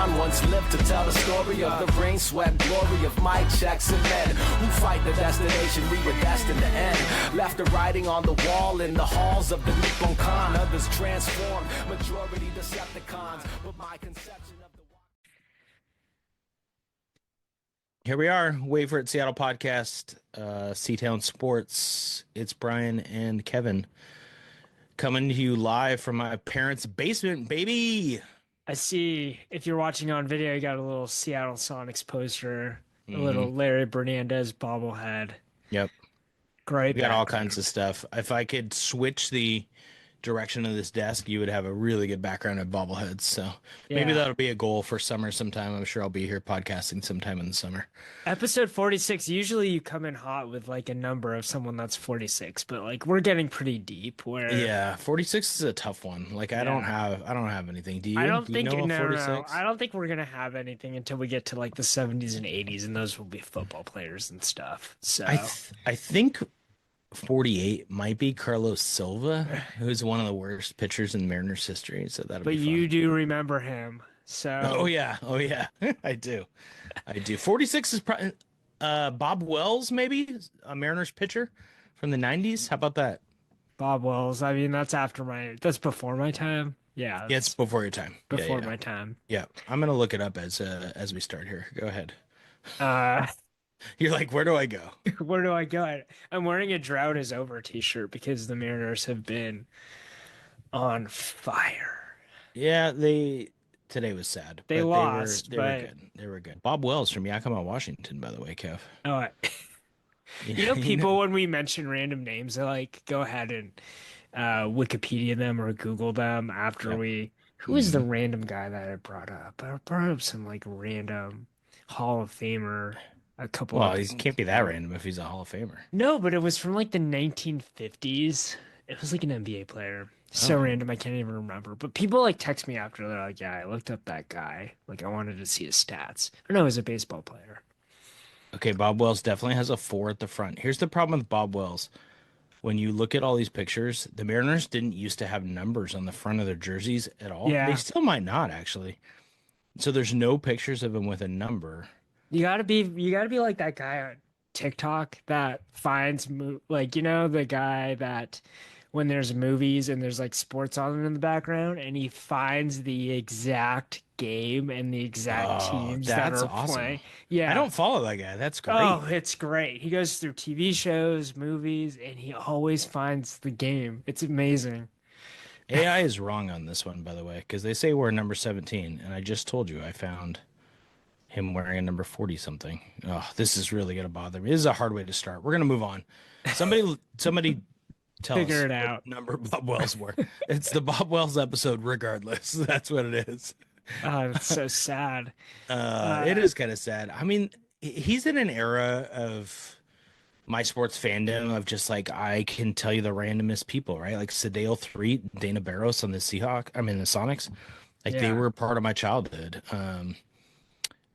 LeBron once lived to tell the story of the rain, sweat, glory of Mike, Jackson men who fight the destination we were destined to end. Left the writing on the wall in the halls of the Nippon Khan. Others transformed, majority Decepticons. But my conception of the... Here we are, Wait for It Seattle podcast, C-Town Sports. It's Brian and Kevin coming to you live from my parents' basement, baby. I see if you're watching on video, you got a little Seattle Sonics poster, a little Larry Bernandez bobblehead. Yep. Great. We got all kinds of stuff. If I could switch the direction of this desk, you would have a really good background of bobbleheads. So maybe that'll be a goal for summer sometime. I'm sure I'll be here podcasting sometime in the summer. Episode 46. Usually you come in hot with like a number of someone that's 46, but like we're getting pretty deep. Where 46 is a tough one. Like I don't have anything. Do you? I don't Do think you know no, 46? no. I don't think we're gonna have anything until we get to like the 70s and 80s, and those will be football players and stuff. So I think 48 might be Carlos Silva, who's one of the worst pitchers in Mariners history. So that'll be fun. you do remember him. So Oh yeah. I do. 46 is probably Bob Wells, maybe a Mariners pitcher from the 90s. How about that? Bob Wells. I mean, that's before my time. Yeah, It's before your time. before my time. Yeah, I'm gonna look it up as we start here. Go ahead. Uh, You're like, where do I go? Where do I go? I'm wearing a Drought is Over t-shirt because the Mariners have been on fire. Yeah, today was sad. They lost, They were good. They were good. Bob Wells from Yakima, Washington, by the way, Kev. Oh, people when we mention random names, they like go ahead and Wikipedia them or Google them after Who is the random guy that I brought up? I brought up some like random Hall of Famer. Well, he can't be that random if he's a Hall of Famer. No, but it was from like the 1950s. It was like an NBA player. So random, I can't even remember. But people like text me after. They're like, "Yeah, I looked up that guy. Like, I wanted to see his stats." I know he was a baseball player. Okay, Bob Wells definitely has a 4 at the front. Here's the problem with Bob Wells. When you look at all these pictures, the Mariners didn't used to have numbers on the front of their jerseys at all. Yeah. They still might not, actually. So there's no pictures of him with a number. You gotta be like that guy on TikTok that finds the guy that when there's movies and there's like sports on in the background and he finds the exact game and the exact teams that are awesome. playing. Yeah. I don't follow that guy. That's great. Oh, it's great. He goes through TV shows, movies, and he always finds the game. It's amazing. AI is wrong on this one, by the way, because they say we're number 17, and I just told you I found him wearing a number 40 something. Oh, this is really gonna bother me. This is a hard way to start. We're gonna move on. Somebody tell Figure us it out. what number Bob Wells wore. It's the Bob Wells episode, regardless. That's what it is. Oh, it's so sad. It is kind of sad. I mean, he's in an era of my sports fandom of just like I can tell you the randomest people, right? Like Sundell 3, Dana Barros on the Sonics. Like they were part of my childhood.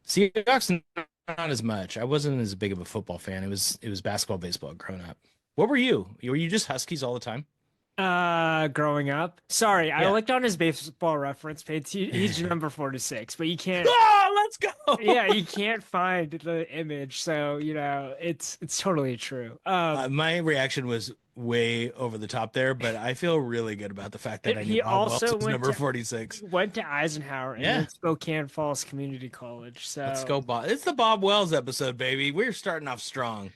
Seahawks not as much. I wasn't as big of a football fan. It was basketball, baseball growing up. What were you? Were you just Huskies all the time? Growing up. Sorry, I looked on his baseball reference page. He's number 46, but you can't. Oh, let's go. Yeah, you can't find the image, so it's totally true. My reaction was way over the top there, but I feel really good about the fact that I knew Bob Wells was number 46. Went to Eisenhower and then Spokane Falls Community College. So let's go, Bob. It's the Bob Wells episode, baby. We're starting off strong.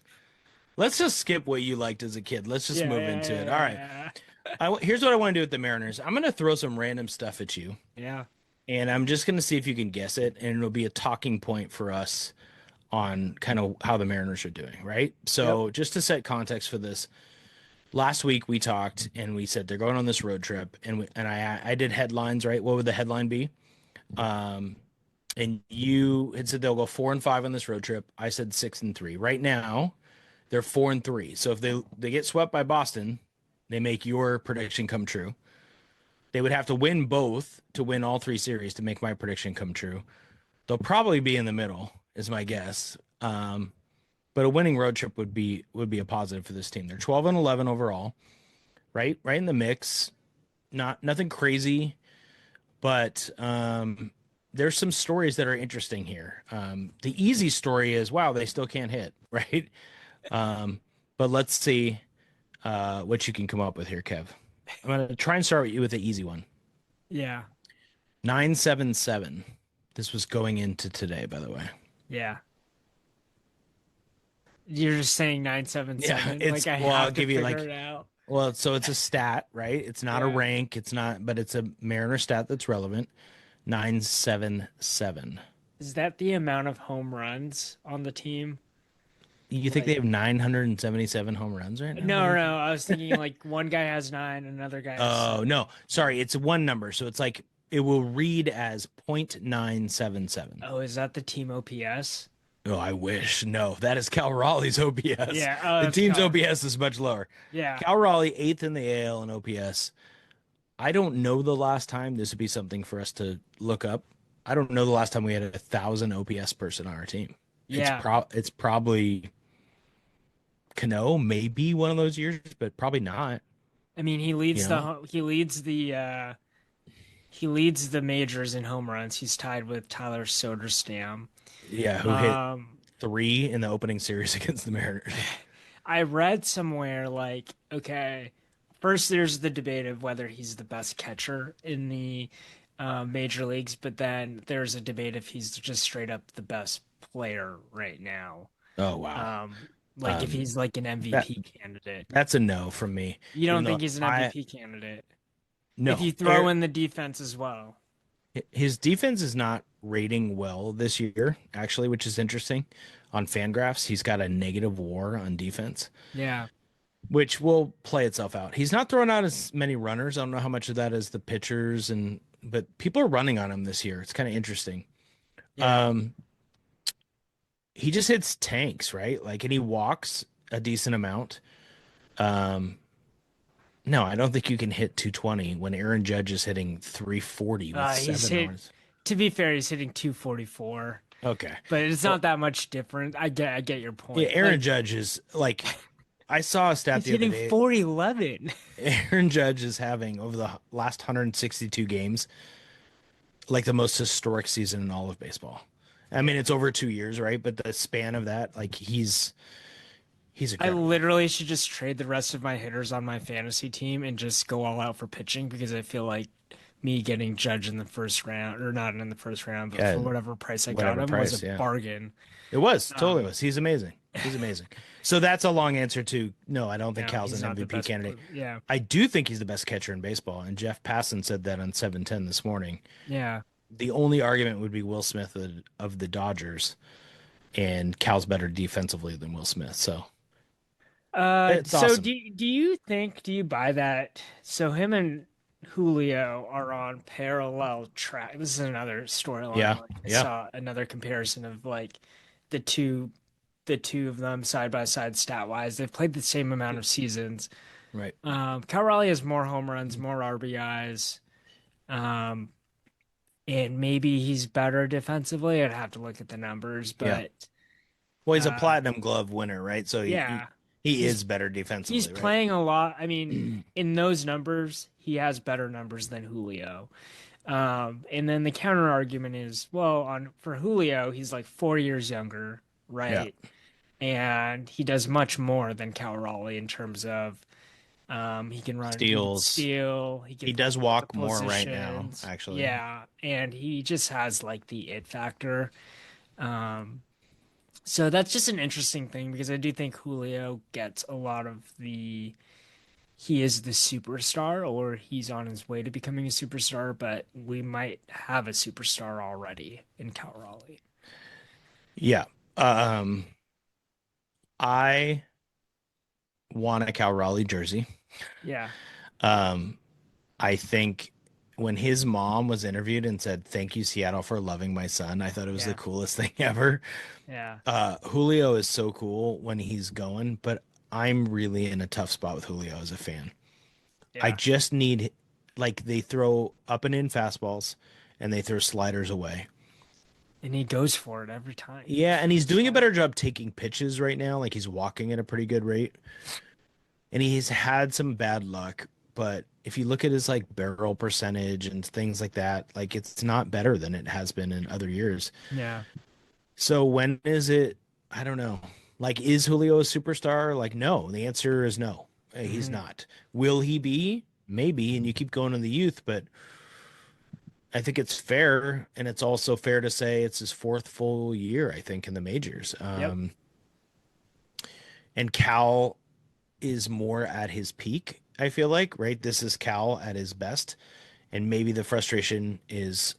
Let's just skip what you liked as a kid. Let's just move into it. All right. Here's what I want to do with the Mariners. I'm going to throw some random stuff at you. Yeah. And I'm just going to see if you can guess it. And it'll be a talking point for us on kind of how the Mariners are doing, right? So just to set context for this, last week we talked and we said they're going on this road trip. And I did headlines, right? What would the headline be? And you had said they'll go 4-5 on this road trip. I said 6-3. Right now, they're 4-3. So if they get swept by Boston, they make your prediction come true. They would have to win both to win all 3 series to make my prediction come true. They'll probably be in the middle, is my guess. But a winning road trip would be a positive for this team. They're 12-11 overall, right in the mix. Nothing crazy, but there's some stories that are interesting here. The easy story is, wow, they still can't hit, right? But let's see what you can come up with here, Kev. I'm going to try and start with you with the easy one. Yeah. 977. This was going into today, by the way. Yeah. You're just saying 977. Yeah, like I well, I'll have to give you figure it out. well, so it's a stat, right? It's not a Yeah. rank. It's not, but it's a Mariner stat that's relevant. 977. Is that the amount of home runs on the team? You think they have 977 home runs right now? No, no. I was thinking like one guy has 9, another guy has Oh, 7. no. Sorry, it's one number. So it's like it will read as 0.977. Oh, is that the team OPS? Oh, I wish. No, that is Cal Raleigh's OPS. Yeah, the that's team's Cal. OPS is much lower. Yeah. Cal Raleigh, 8th in the AL in OPS. I don't know the last time. This would be something for us to look up. I don't know the last time we had 1,000 OPS person on our team. Yeah. It's probably Cano, maybe one of those years, but probably not. I mean, he leads You know? he leads the majors in home runs. He's tied with Tyler Soderstrom. Yeah, who hit 3 in the opening series against the Mariners. I read somewhere like, okay, first there's the debate of whether he's the best catcher in the major leagues, but then there's a debate if he's just straight up the best player right now. Oh, wow. If he's like an MVP candidate. That's a no from me. You don't Even think though he's an MVP candidate? No. If you throw in the defense as well. His defense is not rating well this year, actually, which is interesting. On Fangraphs, he's got a negative WAR on defense. Yeah. Which will play itself out. He's not throwing out as many runners. I don't know how much of that is the pitchers, but people are running on him this year. It's kind of interesting. Yeah. He just hits tanks, right? Like, and he walks a decent amount. No, I don't think you can hit 220 when Aaron Judge is hitting 340 with 7 hours. To be fair, he's hitting 244. Okay. But it's not that much different. I get your point. Yeah, Aaron Judge is like, I saw a stat he's the other hitting day. 411. Aaron Judge is having, over the last 162 games, like the most historic season in all of baseball. I mean, it's over 2 years, right? But the span of that, like he's I literally should just trade the rest of my hitters on my fantasy team and just go all out for pitching because I feel like me getting Judge in the first round, or not in the first round, but for whatever price I got him was a bargain. It was, totally was. He's amazing. He's amazing. So that's a long answer to no, I don't think Cal's he's an not the MVP best candidate. Yeah. I do think he's the best catcher in baseball, and Jeff Passan said that on 710 this morning. Yeah. The only argument would be Will Smith of the Dodgers, and Cal's better defensively than Will Smith. So, awesome. do you buy that? So him and Julio are on parallel track. This is another storyline. Yeah, I saw another comparison of like the two of them side by side stat wise. They've played the same amount of seasons. Right. Cal Raleigh has more home runs, more RBIs. And maybe he's better defensively. I'd have to look at the numbers, but well, he's a platinum glove winner, right? So he is better defensively. He's playing a lot. I mean, in those numbers, he has better numbers than Julio. And then the counter argument is, well, for Julio, he's like 4 years younger, right? Yeah. And he does much more than Cal Raleigh in terms of he can run steals. He does walk more right now, actually. Yeah, and he just has like the it factor. So that's just an interesting thing because I do think Julio gets a lot of he is the superstar or he's on his way to becoming a superstar, but we might have a superstar already in Cal Raleigh. Yeah. I want a Cal Raleigh jersey. Yeah. I think when his mom was interviewed and said, "Thank you, Seattle, for loving my son," I thought it was the coolest thing ever. Yeah. Julio is so cool when he's going, but I'm really in a tough spot with Julio as a fan. Yeah. I just need, like, they throw up and in fastballs and they throw sliders away. And he goes for it every time. Yeah, and he's doing a better job taking pitches right now. Like, he's walking at a pretty good rate. And he's had some bad luck, but if you look at his like barrel percentage and things like that, like it's not better than it has been in other years. Yeah. So when is it? I don't know. Like, is Julio a superstar? Like, no. The answer is no. He's not. Will he be? Maybe. And you keep going to the youth, but I think it's fair, and it's also fair to say it's his fourth full year, I think, in the majors. Yep. And Cal is more at his peak, I feel like, right? This is Cal at his best. And maybe the frustration is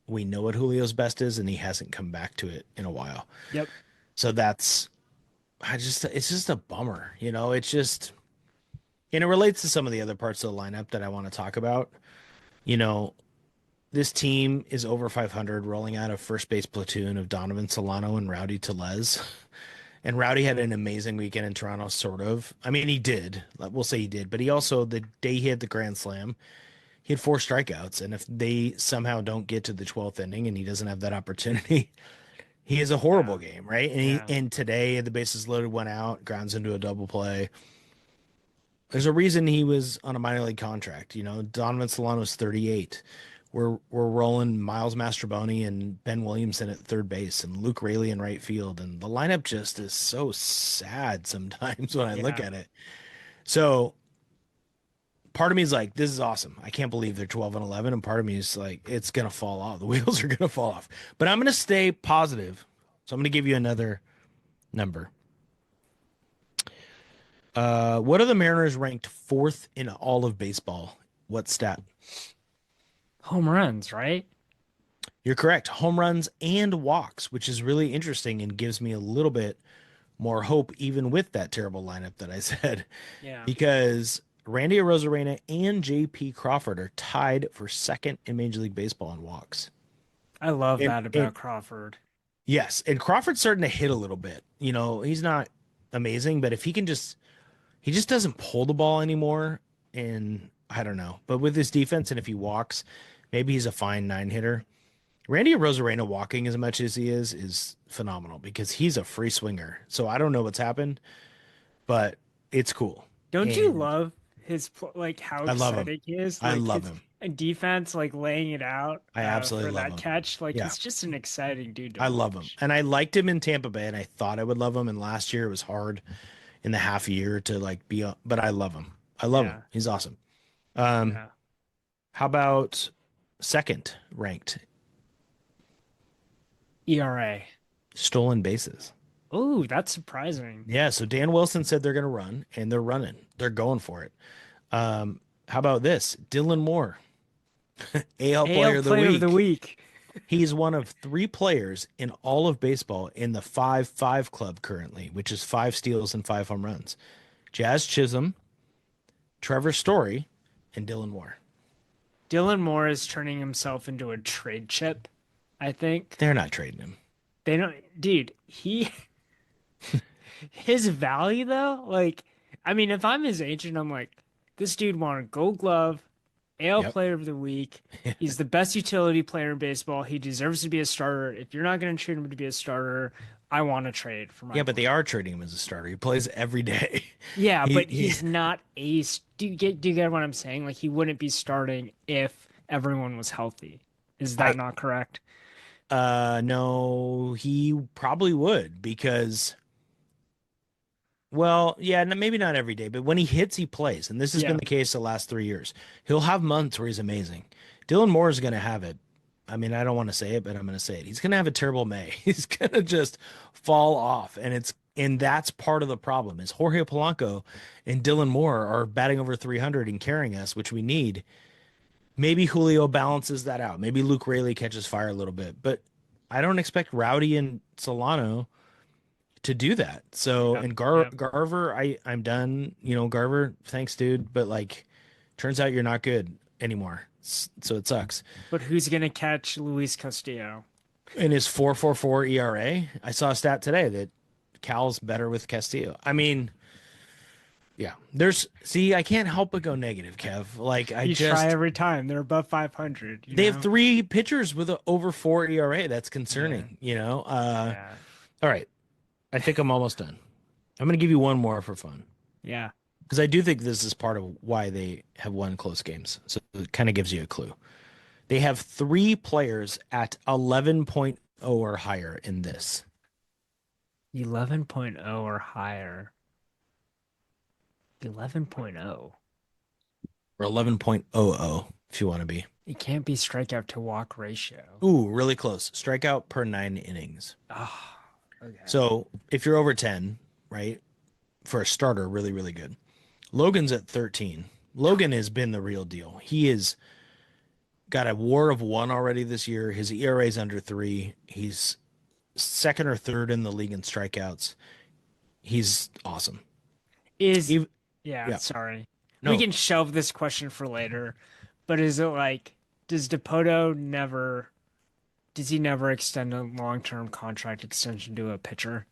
we know what Julio's best is, and he hasn't come back to it in a while. Yep. So it's just a bummer, you know, it's just, and it relates to some of the other parts of the lineup that I want to talk about. You know, this team is over 500, rolling out a first base platoon of Donovan Solano and Rowdy Tellez. And Rowdy had an amazing weekend in Toronto, sort of. I mean, he did. We'll say he did. But he also, the day he had the grand slam, he had 4 strikeouts. And if they somehow don't get to the 12th inning and he doesn't have that opportunity, he has a horrible game, right? And and today the bases loaded, went out, grounds into a double play. There's a reason he was on a minor league contract. You know, Donovan Solano's 38. We're rolling Miles Mastroboni and Ben Williamson at third base and Luke Raley in right field. And the lineup just is so sad sometimes when I look at it. So part of me is like, this is awesome. I can't believe they're 12 and 11. And part of me is like, it's going to fall off. The wheels are going to fall off. But I'm going to stay positive. So I'm going to give you another number. What are the Mariners ranked 4th in all of baseball? What stat? Home runs, right? You're correct. Home runs and walks, which is really interesting and gives me a little bit more hope, even with that terrible lineup that I said. Yeah. Because Randy Arozarena and J.P. Crawford are tied for 2nd in Major League Baseball in walks. I love that about Crawford. Yes, and Crawford's starting to hit a little bit. You know, he's not amazing, but if he can he just doesn't pull the ball anymore, and I don't know. But with his defense, and if he walks, maybe he's a fine 9-hitter. Randy Arozarena walking as much as he is phenomenal because he's a free swinger. So I don't know what's happened, but it's cool. Don't you love his like how exciting he is? Like, I love him. And defense, like laying it out. I absolutely for love that him. catch. Like he's just an exciting dude. I love him, and I liked him in Tampa Bay, and I thought I would love him. And last year it was hard in the half year to like be, but I love him. I love him. He's awesome. How about 2nd ranked? ERA. Stolen bases. Oh, that's surprising. Yeah, so Dan Wilson said they're going to run, and they're running. They're going for it. How about this? Dylan Moore, AL Player of the Week. He's one of 3 players in all of baseball in the 5-5 club currently, which is 5 steals and 5 home runs. Jazz Chisholm, Trevor Story, and Dylan Moore. Dylan Moore is turning himself into a trade chip, I think. They're not trading him. They don't, dude, his value though, like, I mean, if I'm his agent, I'm like, this dude won a Gold Glove, AL Player of the Week. He's the best utility player in baseball. He deserves to be a starter. If you're not going to treat him to be a starter, I want to trade for my. Yeah, but they are trading him as a starter. He plays every day. Yeah, but he's not a. Do you get what I'm saying? Like, he wouldn't be starting if everyone was healthy. Is that not correct? No, he probably would because. Well, yeah, maybe not every day, but when he hits, he plays. And this has been the case the last 3 years. He'll have months where he's amazing. Dylan Moore is going to have it. I mean, I don't want to say it, but I'm going to say it. He's going to have a terrible May. He's going to just fall off. And that's part of the problem is Jorge Polanco and Dylan Moore are batting over 300 and carrying us, which we need. Maybe Julio balances that out. Maybe Luke Raley catches fire a little bit, but I don't expect Rowdy and Solano to do that. So, and Garver, I'm done. You know, Garver, thanks, dude. But like, turns out you're not good anymore. So it sucks. But who's going to catch Luis Castillo? In his 4.44 ERA, I saw a stat today that Cal's better with Castillo. I mean, yeah, I can't help but go negative, Kev. Like you try every time. They're above 500. They have 3 pitchers with over 4 ERA. That's concerning, you know? All right. I think I'm almost done. I'm going to give you one more for fun. Yeah. because I do think this is part of why they have won close games. So it kind of gives you a clue. They have 3 players at 11.0 or higher in this, 11.0 or higher. 11.0. or 11.00 if you want to be. It can't be strikeout to walk ratio. Ooh, really close. Strikeout per 9 innings. Oh, okay. So if you're over 10, right, for a starter, really, really good. Logan's at 13. Logan has been the real deal. He is got a WAR of 1 already this year. His ERA is under 3. He's second or third in the league in strikeouts. He's awesome. Yeah, yeah. sorry. No. We can shelve this question for later, but is it like, does he never extend a long-term contract extension to a pitcher?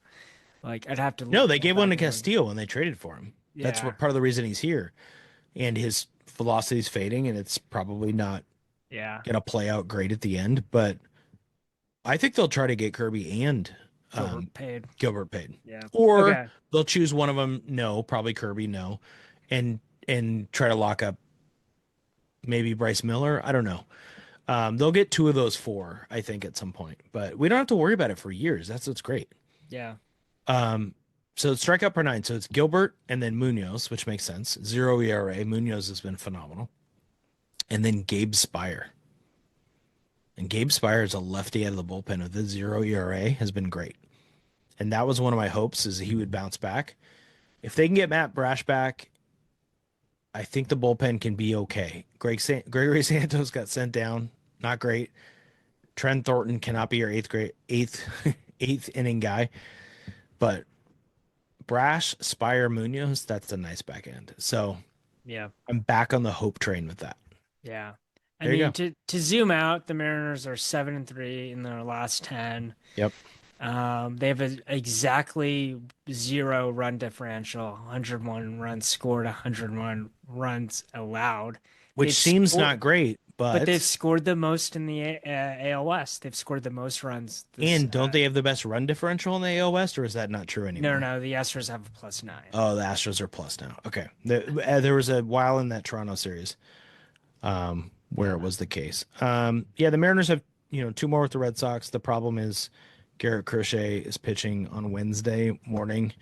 Like, I'd have to No, look they that gave one to back in. Castillo when they traded for him. That's Yeah. what part of the reason he's here. And his velocity's fading, and it's probably not Yeah. going to play out great at the end. But I think they'll try to get Kirby and Gilbert paid. paid. Yeah. Or Okay. they'll choose one of them. No, probably Kirby. No, and try to lock up maybe Bryce Miller. I don't know. They'll get 2 of those 4, I think, at some point. But we don't have to worry about it for years. That's what's great. Yeah. So it's strikeout per 9. So it's Gilbert and then Munoz, which makes sense. 0 ERA. Munoz has been phenomenal. And then Gabe Spire. And Gabe Spire is a lefty out of the bullpen with the 0 ERA, has been great. And that was one of my hopes, is he would bounce back. If they can get Matt Brash back, I think the bullpen can be okay. Gregory Santos got sent down. Not great. Trent Thornton cannot be your eighth inning guy. But Brash, Spire, Munoz, that's a nice back end. So Yeah. I'm back on the hope train with that. Yeah. There you to zoom out, the Mariners are 7-3 in their last 10. Yep. They have exactly 0 run differential, 101 runs scored, 101 runs allowed. Which They've seems not great, but they've scored the most in the AL West. They've scored the most runs. And don't they have the best run differential in the AL West, or is that not true anymore? No. The Astros have a +9. Oh, the Astros are plus now. Okay. There was a while in that Toronto series where it was the case. Yeah, the Mariners have 2 more with the Red Sox. The problem is Garrett Crochet is pitching on Wednesday morning,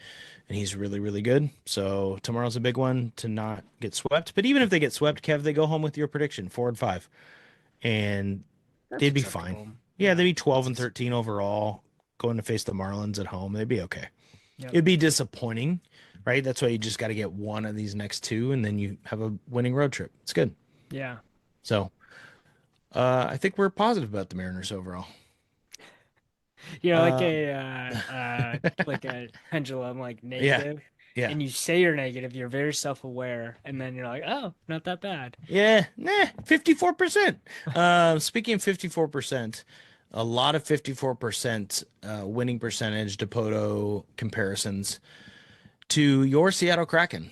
and he's really, really good. So tomorrow's a big one to not get swept. But even if they get swept, Kev, they go home with your prediction, 4-5, and they'd be fine. Yeah, they'd be 12-13 overall, going to face the Marlins at home. They'd be okay. Yep. It'd be disappointing, right? That's why you just got to get one of these next 2, and then you have a winning road trip. It's good. Yeah. So I think we're positive about the Mariners overall. Like a pendulum, like negative. Yeah. And you say you're negative, you're very self-aware, and then you're like, oh, not that bad. Yeah, 54%. Speaking of 54%, a lot of 54% winning percentage Dipoto comparisons to your Seattle Kraken.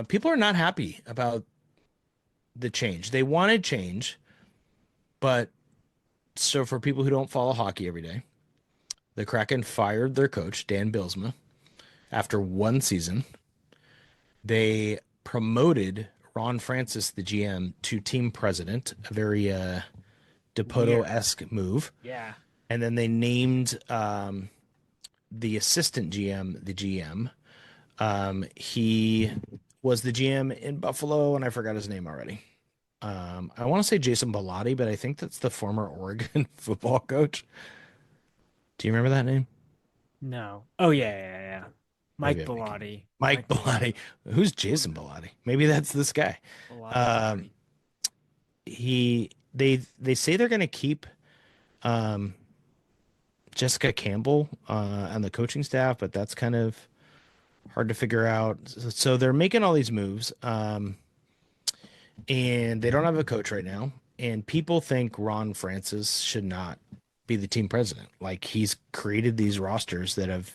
People are not happy about the change. They wanted change, but so for people who don't follow hockey every day, the Kraken fired their coach, Dan Bylsma, after 1 season. They promoted Ron Francis, the GM, to team president, a very Dipoto-esque move. Yeah. And then they named the assistant GM the GM. He was the GM in Buffalo, and I forgot his name already. I want to say Jason Bellotti, but I think that's the former Oregon football coach. Do you remember that name? No. Oh, yeah. Mike Bellotti. Mike Bellotti. Who's Jason Bellotti? Maybe that's this guy. They say they're going to keep Jessica Campbell on the coaching staff, but that's kind of hard to figure out. So they're making all these moves. And they don't have a coach right now. And people think Ron Francis should not be the team president. Like, he's created these rosters that have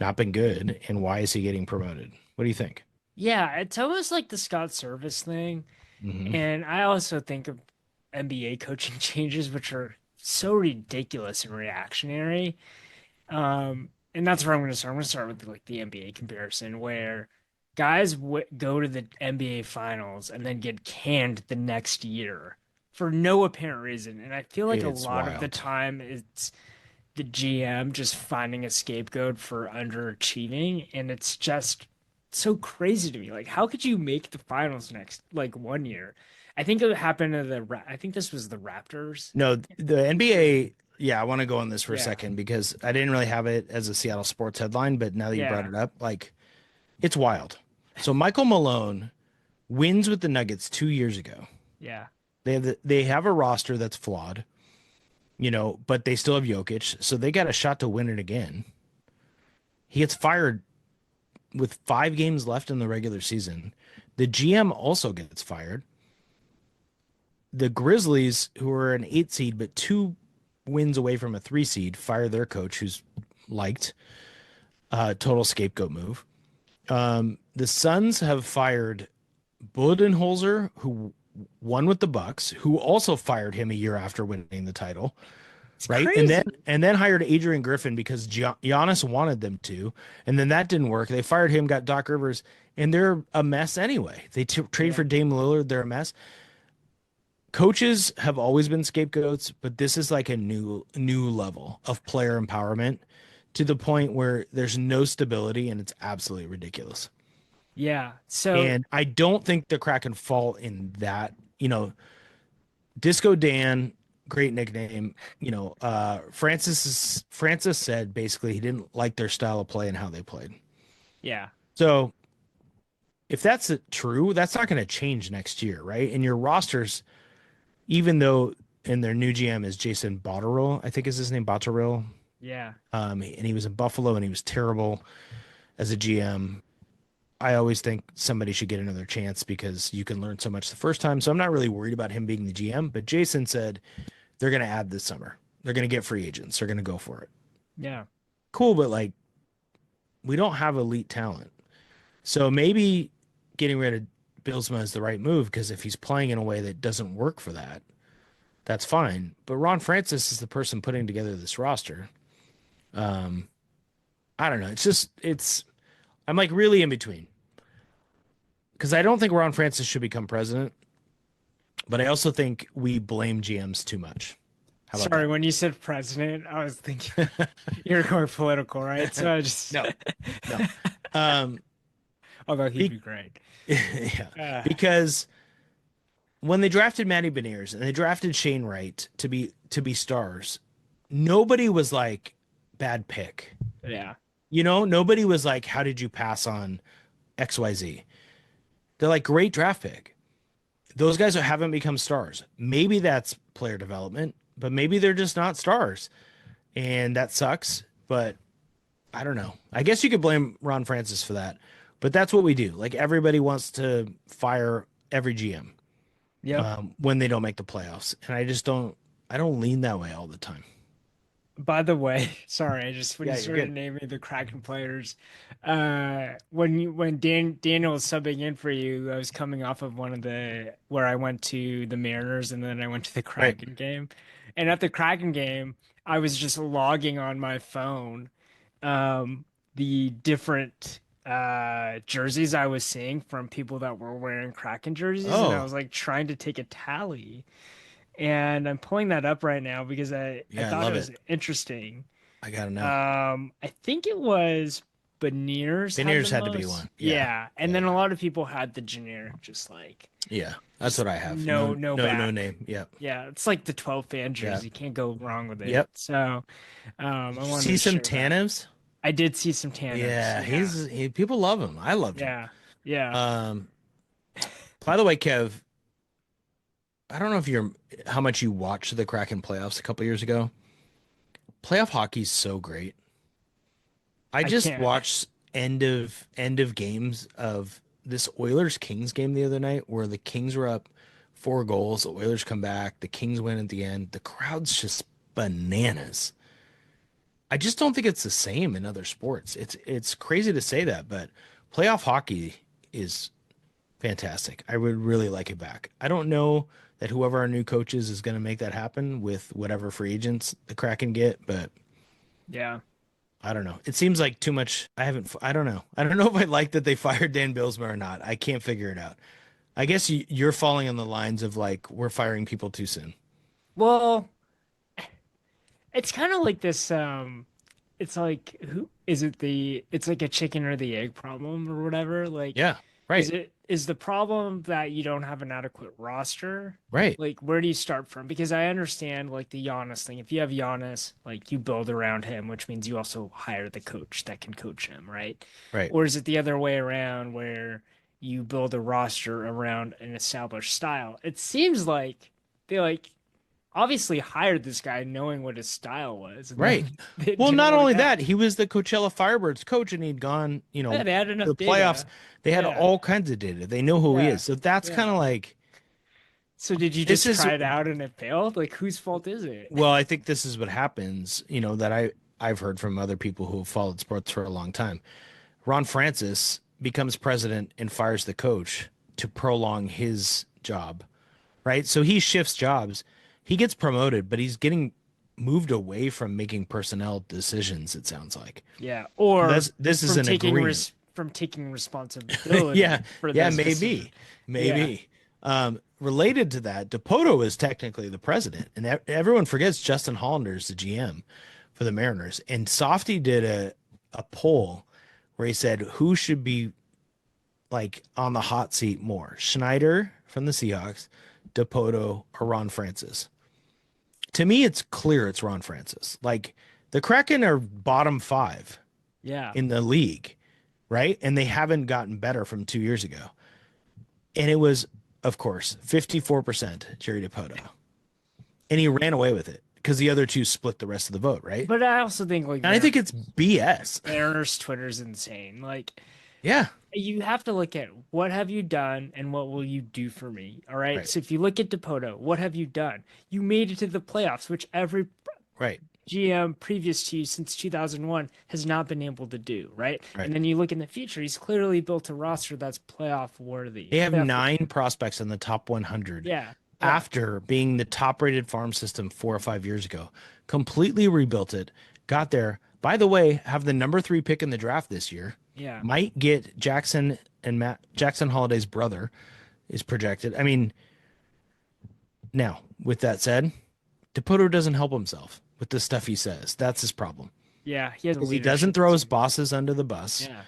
not been good. And why is he getting promoted? What do you think? Yeah, it's almost like the Scott Service thing. Mm-hmm. And I also think of NBA coaching changes, which are so ridiculous and reactionary. And that's where I'm going to start. I'm going to start with like the NBA comparison, where Guys go to the NBA finals and then get canned the next year for no apparent reason. And I feel like a It's lot of the wild. time it's the GM just finding a scapegoat for underachieving. And it's just so crazy to me. Like, how could you make the finals next, like 1 year? I think it happened to I think this was the Raptors. No, the NBA. Yeah, I want to go on this for a Yeah. second because I didn't really have it as a Seattle sports headline, but now that you brought Yeah. it up, like it's wild. So Michael Malone wins with the Nuggets 2 years ago. Yeah. They have a roster that's flawed, but they still have Jokic, so they got a shot to win it again. He gets fired with 5 games left in the regular season. The GM also gets fired. The Grizzlies, who are an 8 seed but 2 wins away from a 3 seed, fire their coach, who's liked. Total scapegoat move. The Suns have fired Budenholzer, who won with the Bucks, who also fired him a year after winning the title. It's Right. And then crazy. hired Adrian Griffin because Giannis wanted them to. And then that didn't work. They fired him, got Doc Rivers, and they're a mess anyway. They traded Yeah. for Dame Lillard. They're a mess. Coaches have always been scapegoats, but this is like a new level of player empowerment to the point where there's no stability and it's absolutely ridiculous. Yeah. So And I don't think the Kraken fall in that, Disco Dan, great nickname. Francis said basically he didn't like their style of play and how they played. yeah. So if that's true, that's not going to change next year, right? And your rosters, even though and their new GM is Jason Botterill, I think is his name, Botterill. Yeah. And he was in Buffalo and he was terrible as a GM. I always think somebody should get another chance because you can learn so much the first time. So I'm not really worried about him being the GM, but Jason said they're going to add this summer. They're going to get free agents. They're going to go for it. Yeah. Cool, but like we don't have elite talent. So maybe getting rid of Bylsma is the right move because if he's playing in a way that doesn't work for that, that's fine. But Ron Francis is the person putting together this roster. I don't know. I'm like really in between because I don't think Ron Francis should become president, but I also think we blame GMs too much. How about Sorry, when you said president, I was thinking you're going political, right? So I just that? No, no. although he'd Be- be great. Yeah, because when they drafted Matty Beniers and they drafted Shane Wright to be stars, nobody was like bad pick. Yeah. Nobody was like, how did you pass on XYZ? They're like, great draft pick. Those guys haven't become stars. Maybe that's player development, but maybe they're just not stars. And that sucks. But I don't know. I guess you could blame Ron Francis for that. But that's what we do. Like everybody wants to fire every GM Yep. when they don't make the playoffs. And I don't lean that way all the time. By the way, sorry, when Yeah, you you're started good. naming the Kraken players, when Daniel was subbing in for you, I was coming off of where I went to the Mariners and then I went to the Right. Kraken game. And at the Kraken game, I was just logging on my phone the different jerseys I was seeing from people that were wearing Kraken jerseys, and I Oh, was like trying to take a tally. And I'm pulling that up right now because I yeah, I thought it love was it. interesting. I gotta know. I think it was Beniers had Beniers the had to be most. one. Yeah. Yeah, and Yeah. then a lot of people had the generic, just like Yeah. That's what I have. no No back. name. Yep. Yeah, it's like the 12 fan Yeah. jersey. Can't go wrong with it. Yep. So, I Did you wanted see to some share that. Tanevs? I did see some tandems. Yeah, people love him. I loved him. Yeah, yeah. Um, by the way, Kev, I don't know how much you watched the Kraken playoffs a couple years ago. Playoff hockey's so great. I I just can't. watched end of games of this Oilers Kings game the other night where the Kings were up 4 goals, the Oilers come back, the Kings win at the end. The crowd's just bananas. I just don't think it's the same in other sports. It's crazy to say that, but playoff hockey is fantastic. I would really like it back. I don't know that whoever our new coach is going to make that happen with whatever free agents the Kraken get, but Yeah. I don't know. It seems like too much. I don't know. I don't know if I like that they fired Dan Bylsma or not. I can't figure it out. I guess you're falling on the lines of like, we're firing people too soon. Well, it's kind of like this. It's like who is it? It's like a chicken or the egg problem or whatever. Like, Yeah, right, is the problem that you don't have an adequate roster? right, Like, where do you start from? Because I understand like the Giannis thing. If you have Giannis, like you build around him, which means you also hire the coach that can coach him, right? right. Or is it the other way around where you build a roster around an established style? It seems like they like obviously hired this guy knowing what his style was. And Right. then it Well, didn't not work only out. that, he was the Coachella Firebirds coach and he'd gone, Yeah, they had to enough the playoffs. data. They had Yeah. all kinds of data. They know who he Yeah. is. So that's Yeah. kind of like, So did you this just is, try it out and it failed? Like whose fault is it? well, I think this is what happens, that I've heard from other people who have followed sports for a long time. Ron Francis becomes president and fires the coach to prolong his job, right? So he shifts jobs. He gets promoted, but he's getting moved away from making personnel decisions, it sounds like. Yeah. Or This is an agreement. from taking responsibility Yeah, for yeah, those decisions. maybe. Related to that, DePoto is technically the president, and everyone forgets Justin Hollander is the GM for the Mariners. And Softy did a poll where he said who should be like on the hot seat more, Schneider from the Seahawks, DePoto, or Ron Francis. To me, it's clear it's Ron Francis. Like the Kraken are bottom 5 Yeah. in the league, right? And they haven't gotten better from 2 years ago. And it was, of course, 54% Jerry DePoto. And he ran away with it because the other two split the rest of the vote, right? But I also think like And I think it's BS. Mariners Twitter's insane. Like Yeah. you have to look at what have you done and what will you do for me. All right. Right. So if you look at DePoto, what have you done? You made it to the playoffs, which every Right. GM previous to you since 2001 has not been able to do, right? Right. And then you look in the future, he's clearly built a roster that's playoff worthy. They have Playoff- 9 prospects in the top 100 Yeah. after being the top rated farm system 4 or 5 years ago. Completely rebuilt it, got there. By the way, have the number 3 pick in the draft this year. Yeah. Might get Jackson Holiday's brother is projected. I mean, now, with that said, DePoto doesn't help himself with the stuff he says. That's his problem. Yeah. He has He doesn't throw his bosses under the bus. Yeah.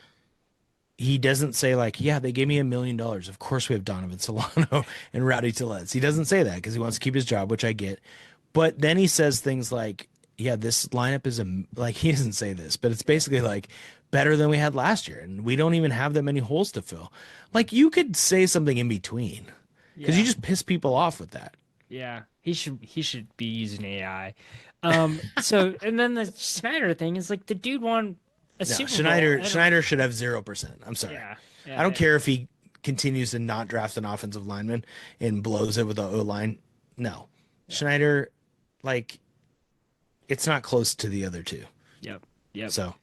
He doesn't say like, yeah, they gave me $1 million. Of course we have Donovan Solano and Rowdy Tellez. He doesn't say that because he wants to keep his job, which I get. But then he says things like, yeah, this lineup is like, he doesn't say this, but it's basically like better than we had last year. And we don't even have that many holes to fill. Like you could say something in between because you just piss people off with that. Yeah, he should be using AI. So and then the Schneider thing is like the dude won a Super Bowl. Schneider should have 0%. I'm sorry. Yeah, I don't care if he continues to not draft an offensive lineman and blows it with the O-line. No. Yeah. Schneider, like, it's not close to the other two. Yep. So,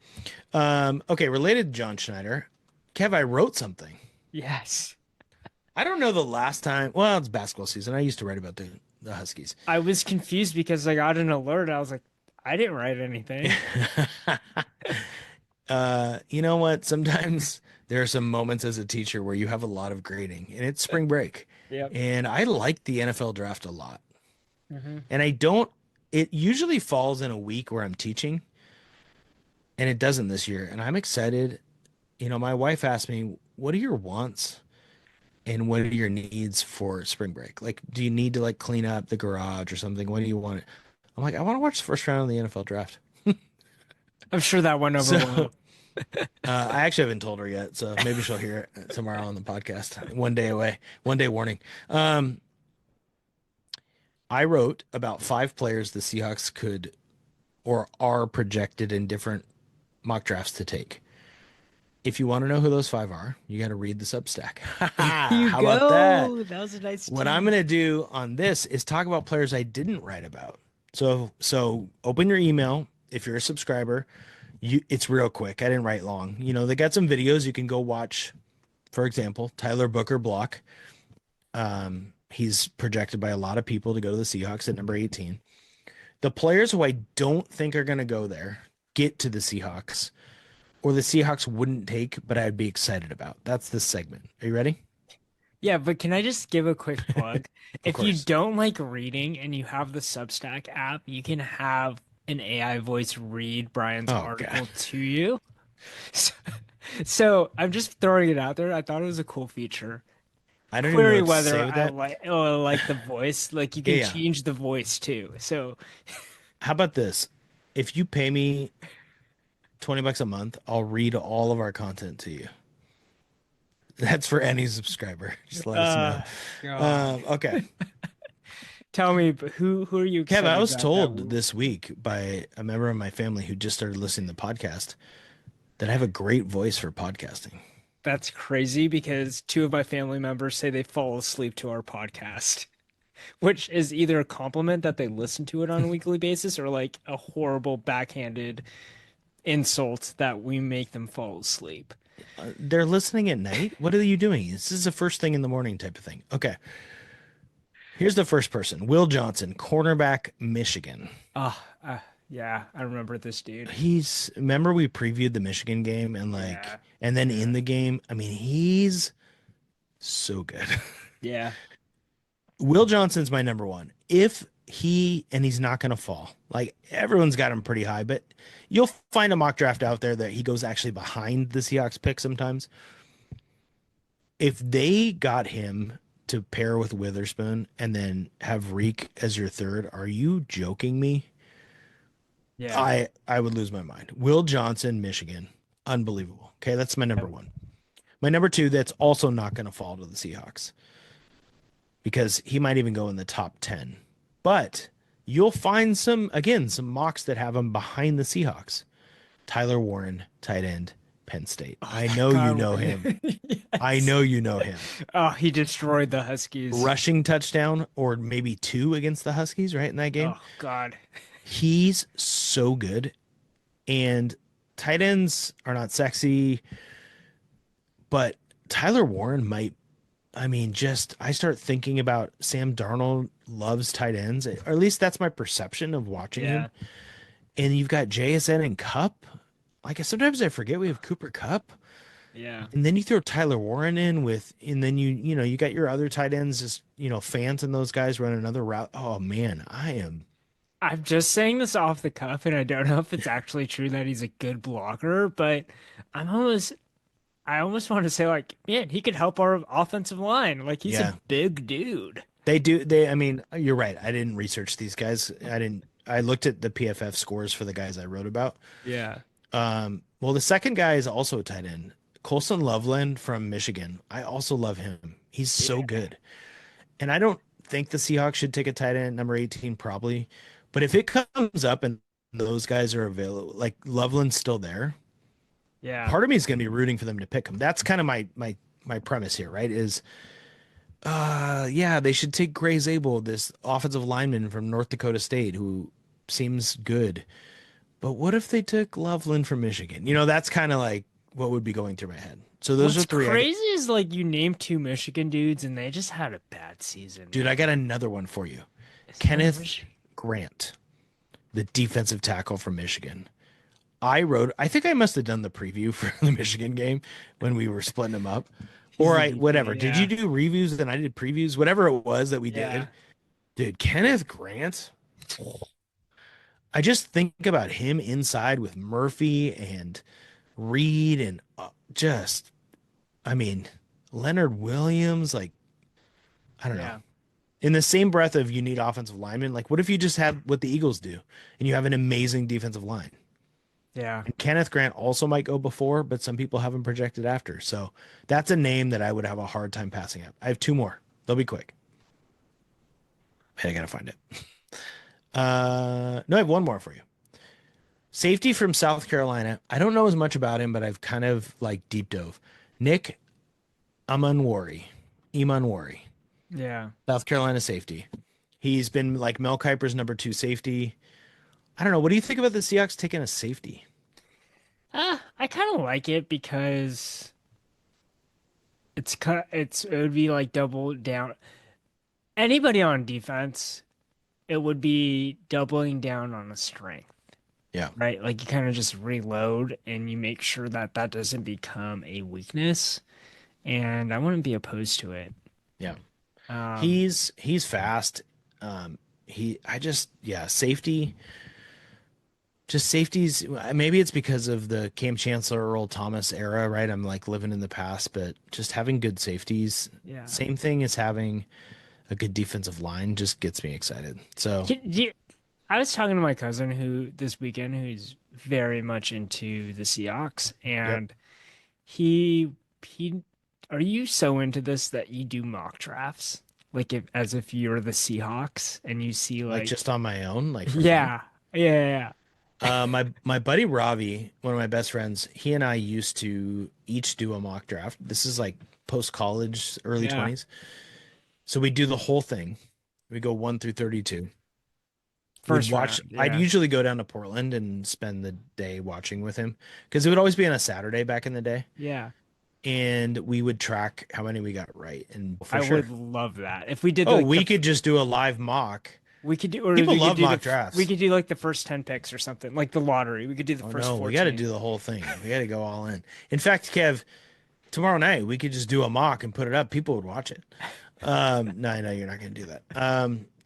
okay, related to John Schneider, Kev, I wrote something. Yes. I don't know the last time. Well, it's basketball season. I used to write about the Huskies. I was confused because I got an alert. I was like, I didn't write anything. You know what? Sometimes there are some moments as a teacher where you have a lot of grading, and it's spring break. Yep. And I like the NFL draft a lot. Mm-hmm. And it usually falls in a week where I'm teaching, and it doesn't this year. And I'm excited. My wife asked me, what are your wants and what are your needs for spring break? Like, do you need to like clean up the garage or something? What do you want? I'm like, I want to watch the first round of the NFL draft. I'm sure that went over well. I actually haven't told her yet, so maybe she'll hear it tomorrow on the podcast. 1 day away, 1 day warning. I wrote about 5 players the Seahawks could or are projected in different mock drafts to take. If you want to know who those 5 are, you got to read the Substack. How about that? That was a nice What I'm going to do on this is talk about players I didn't write about. So open your email. If you're a subscriber, it's real quick. I didn't write long. They got some videos you can go watch. For example, Tyler Booker block. He's projected by a lot of people to go to the Seahawks at number 18. The players who I don't think are going to go there get to the Seahawks or the Seahawks wouldn't take, but I'd be excited about. That's this segment. Are you ready? Yeah, but can I just give a quick plug? Of If you course. don't like reading and you have the Substack app, you can have an AI voice read Brian's Oh, God. article to you. So, so I'm just throwing it out there. I thought it was a cool feature. I don't even know Query what to whether say with I that. like the voice. Like you Yeah, can yeah. change the voice too. So How about this? If you pay me $20 a month, I'll read all of our content to you. That's for any subscriber. Just let us know. God. Okay. Tell me, but who are you Kev, I excited was about that told this week by a member of my family who just started listening to the podcast that I have a great voice for podcasting. that's crazy because two of my family members say they fall asleep to our podcast, which is either a compliment that they listen to it on a weekly basis or like a horrible backhanded insult that we make them fall asleep. They're listening at night? What are you doing? This is the first thing in the morning type of thing. Okay. Here's the first person. Will Johnson, cornerback, Michigan. Ah, yeah, I remember this dude. Remember we previewed the Michigan game and Yeah, and then yeah, in the game, I mean, he's so good. yeah. Will Johnson's my number one. And he's not going to fall. Like everyone's got him pretty high, but you'll find a mock draft out there that he goes actually behind the Seahawks pick sometimes. If they got him to pair with Witherspoon and then have Reek as your third, are you joking me? Yeah. I would lose my mind. Will Johnson, Michigan. Unbelievable. Okay, that's my number one. My number two, that's also not going to fall to the Seahawks because he might even go in the top 10. But you'll find some mocks that have him behind the Seahawks. Tyler Warren, tight end, Penn State. I know you know God. him. I Yes. know you know him. Oh, he destroyed the Huskies. Rushing touchdown or maybe two against the Huskies, right, in that game. Oh God. He's so good. And tight ends are not sexy, but Tyler Warren might. I mean, I start thinking about Sam Darnold loves tight ends, or at least that's my perception of watching Yeah. him. And you've got JSN and Cup. Like sometimes I forget we have Cooper Cup. Yeah. And then you throw Tyler Warren in and then you got your other tight ends, just, Fant and those guys running another route. Oh man, I'm just saying this off the cuff, and I don't know if it's actually true that he's a good blocker, but I'm almost I almost want to say like, man, he could help our offensive line. Like he's yeah, a big dude. I mean, you're right. I didn't research these guys. I looked at the PFF scores for the guys I wrote about. Yeah. Well, the second guy is also a tight end. Colson Loveland from Michigan. I also love him. He's so good. And I don't think the Seahawks should take a tight end number 18 probably. But if it comes up and those guys are available, like Loveland's still there, Yeah. part of me is going to be rooting for them to pick him. That's kind of my premise here, right? Yeah, they should take Gray Zabel, this offensive lineman from North Dakota State who seems good. But what if they took Loveland from Michigan? That's kind of like what would be going through my head. So those What's are three. crazy is like you named two Michigan dudes and they just had a bad season. Dude, I got another one for you. Is that Kenneth Mich- Grant, the defensive tackle from Michigan. I think I must have done the preview for the Michigan game when we were splitting them up. Or the DP, whatever. Did yeah. you do reviews and I did previews? Whatever it was that we Yeah. did. Dude, Kenneth Grant. I just think about him inside with Murphy and Reed and I mean, Leonard Williams. Like, I don't know. Yeah. In the same breath of you need offensive linemen, like what if you just had what the Eagles do and you have an amazing defensive line? Yeah. And Kenneth Grant also might go before, but some people haven't projected after. So that's a name that I would have a hard time passing up. I have two more. They'll be quick. Hey, I gotta find it. No, I have one more for you. Safety from South Carolina. I don't know as much about him, but I've kind of like deep dove. Nick Amanwari. Imanwari. Yeah. South Carolina safety. He's been like Mel Kiper's number 2 safety. I don't know. What do you think about the Seahawks taking a safety? I kind of like it because it would be like double down. Anybody on defense, it would be doubling down on a strength. Yeah. right? Like you kind of just reload and you make sure that that doesn't become a weakness. And I wouldn't be opposed to it. Yeah. Um, He's fast. Safety. Just safeties. Maybe it's because of the Cam Chancellor, Earl Thomas era, right? I'm like living in the past, but just having good safeties. yeah. Same thing as having a good defensive line just gets me excited. So I was talking to my cousin who this weekend who's very much into the Seahawks, yep. and he are you so into this that you do mock drafts? Like if as if you're the Seahawks and you see Like like just on my own, like for fun. yeah, yeah. My buddy Ravi, one of my best friends, he and I used to each do a mock draft. This is like post college, early Yeah. 20s. So we do the whole thing. We go 1 through 32. We'd First watch. round. I'd Yeah. usually go down to Portland and spend the day watching with him because it would always be on a Saturday back in the day, Yeah. and we would track how many we got right. And for I sure, would love that. If we did oh, like we could just do a live mock. we could do or People we could love do mock we drafts. could do like the first 10 picks or something, like the lottery. We could do the Oh first no, we got to 14. do the whole thing. We got to go all in. In fact, Kev, tomorrow night we could just do a mock and put it up. People would watch it. No, you're not going to do that.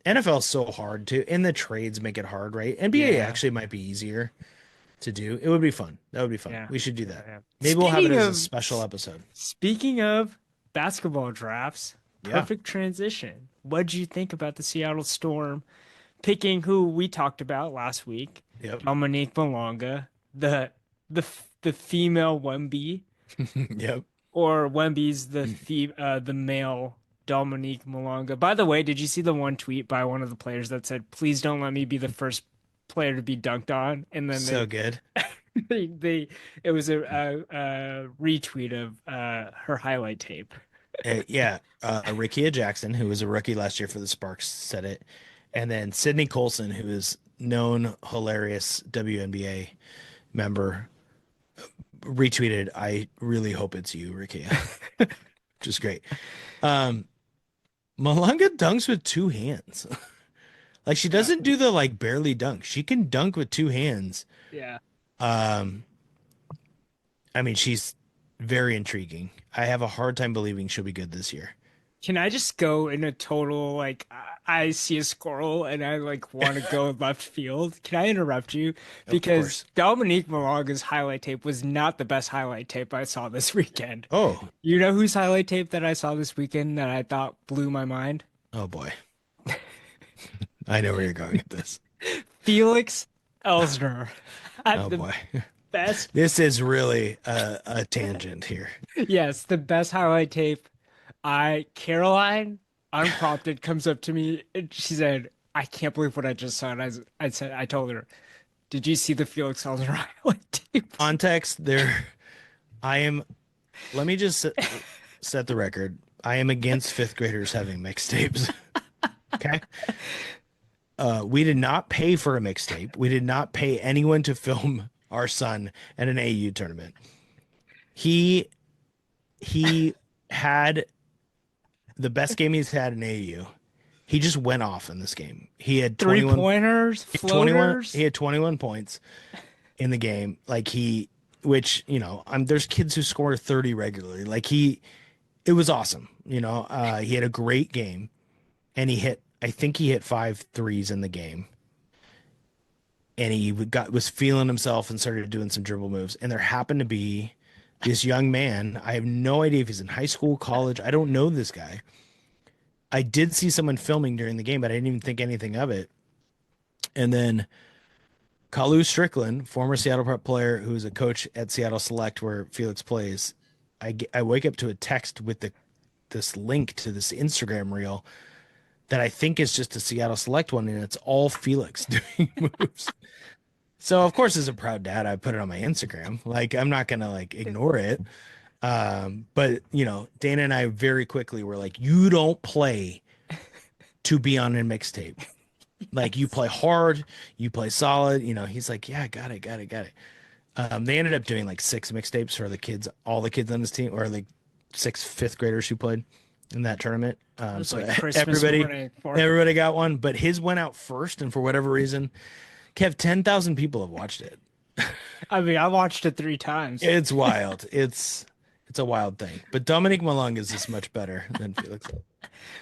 NFL is so hard to, and the trades make it hard, right? NBA Yeah. actually might be easier to do. It would be fun. That would be fun. Yeah. We should do Yeah, that. yeah. Maybe we'll have it Speaking as a of special episode. Speaking of basketball drafts, Yeah. perfect transition. What'd you think about the Seattle Storm picking who we talked about last week? Yep. Dominique Malonga, the female Wemby, Yep. or Wemby's the male Dominique Malonga. By the way, did you see the one tweet by one of the players that said, "Please don't let me be the first player to be dunked on"? And then So good. they it was a retweet of her highlight tape. Yeah. Rickea Jackson, who was a rookie last year for the Sparks, said it. And then Sydney Colson, who is known hilarious WNBA member, retweeted, "I really hope it's you, Rickea," which is great. Malonga dunks with two hands. Like she doesn't do the like barely dunk. She can dunk with two hands. Yeah. I mean, she's very intriguing. I have a hard time believing she'll be good this year. Can I just go in a total like I see a squirrel and I like want to go left field? Can I interrupt you? Of Because course. Dominique Malonga's highlight tape was not the best highlight tape I saw this weekend. Oh, You know whose highlight tape that I saw this weekend that I thought blew my mind? oh boy. I know where you're going with this. Felix Elsner had Oh the boy. best, This is really a tangent here. yes, the best highlight tape. Caroline, unprompted, comes up to me and she said, "I can't believe what I just saw." And I told her, "Did you see the Felix Elsner highlight tape?" Context there. Let me just set the record. I am against fifth graders having mixtapes. Okay. We did not pay for a mixtape. We did not pay anyone to film our son at an AU tournament. He had the best game he's had in AU. He just went off in this game. He had 21 3-pointers, 21 floaters. he had 21 points in the game. Which, there's kids who score 30 regularly. It was awesome. He had a great game and I think he hit 5 threes in the game. And he was feeling himself and started doing some dribble moves. And there happened to be this young man. I have no idea if he's in high school, college. I don't know this guy. I did see someone filming during the game, but I didn't even think anything of it. And then Kalu Strickland, former Seattle Prep player who's a coach at Seattle Select where Felix plays, I wake up to a text with this link to this Instagram reel that I think is just a Seattle Select one, and it's all Felix doing moves. So of course, as a proud dad, I put it on my Instagram. I'm not gonna ignore it. But Dana and I very quickly were like, you don't play to be on a mixtape. You play hard, you play solid. He's like, yeah, got it. They ended up doing 6 mixtapes for the kids, all the kids on his team, or 6 fifth graders who played in that tournament. It's So like Christmas morning everybody got one, but his went out first, and for whatever reason, Kev, 10,000 people have watched it. I mean, I watched it 3 times. It's wild. It's a wild thing. But Dominque Malonga is just much better than Felix.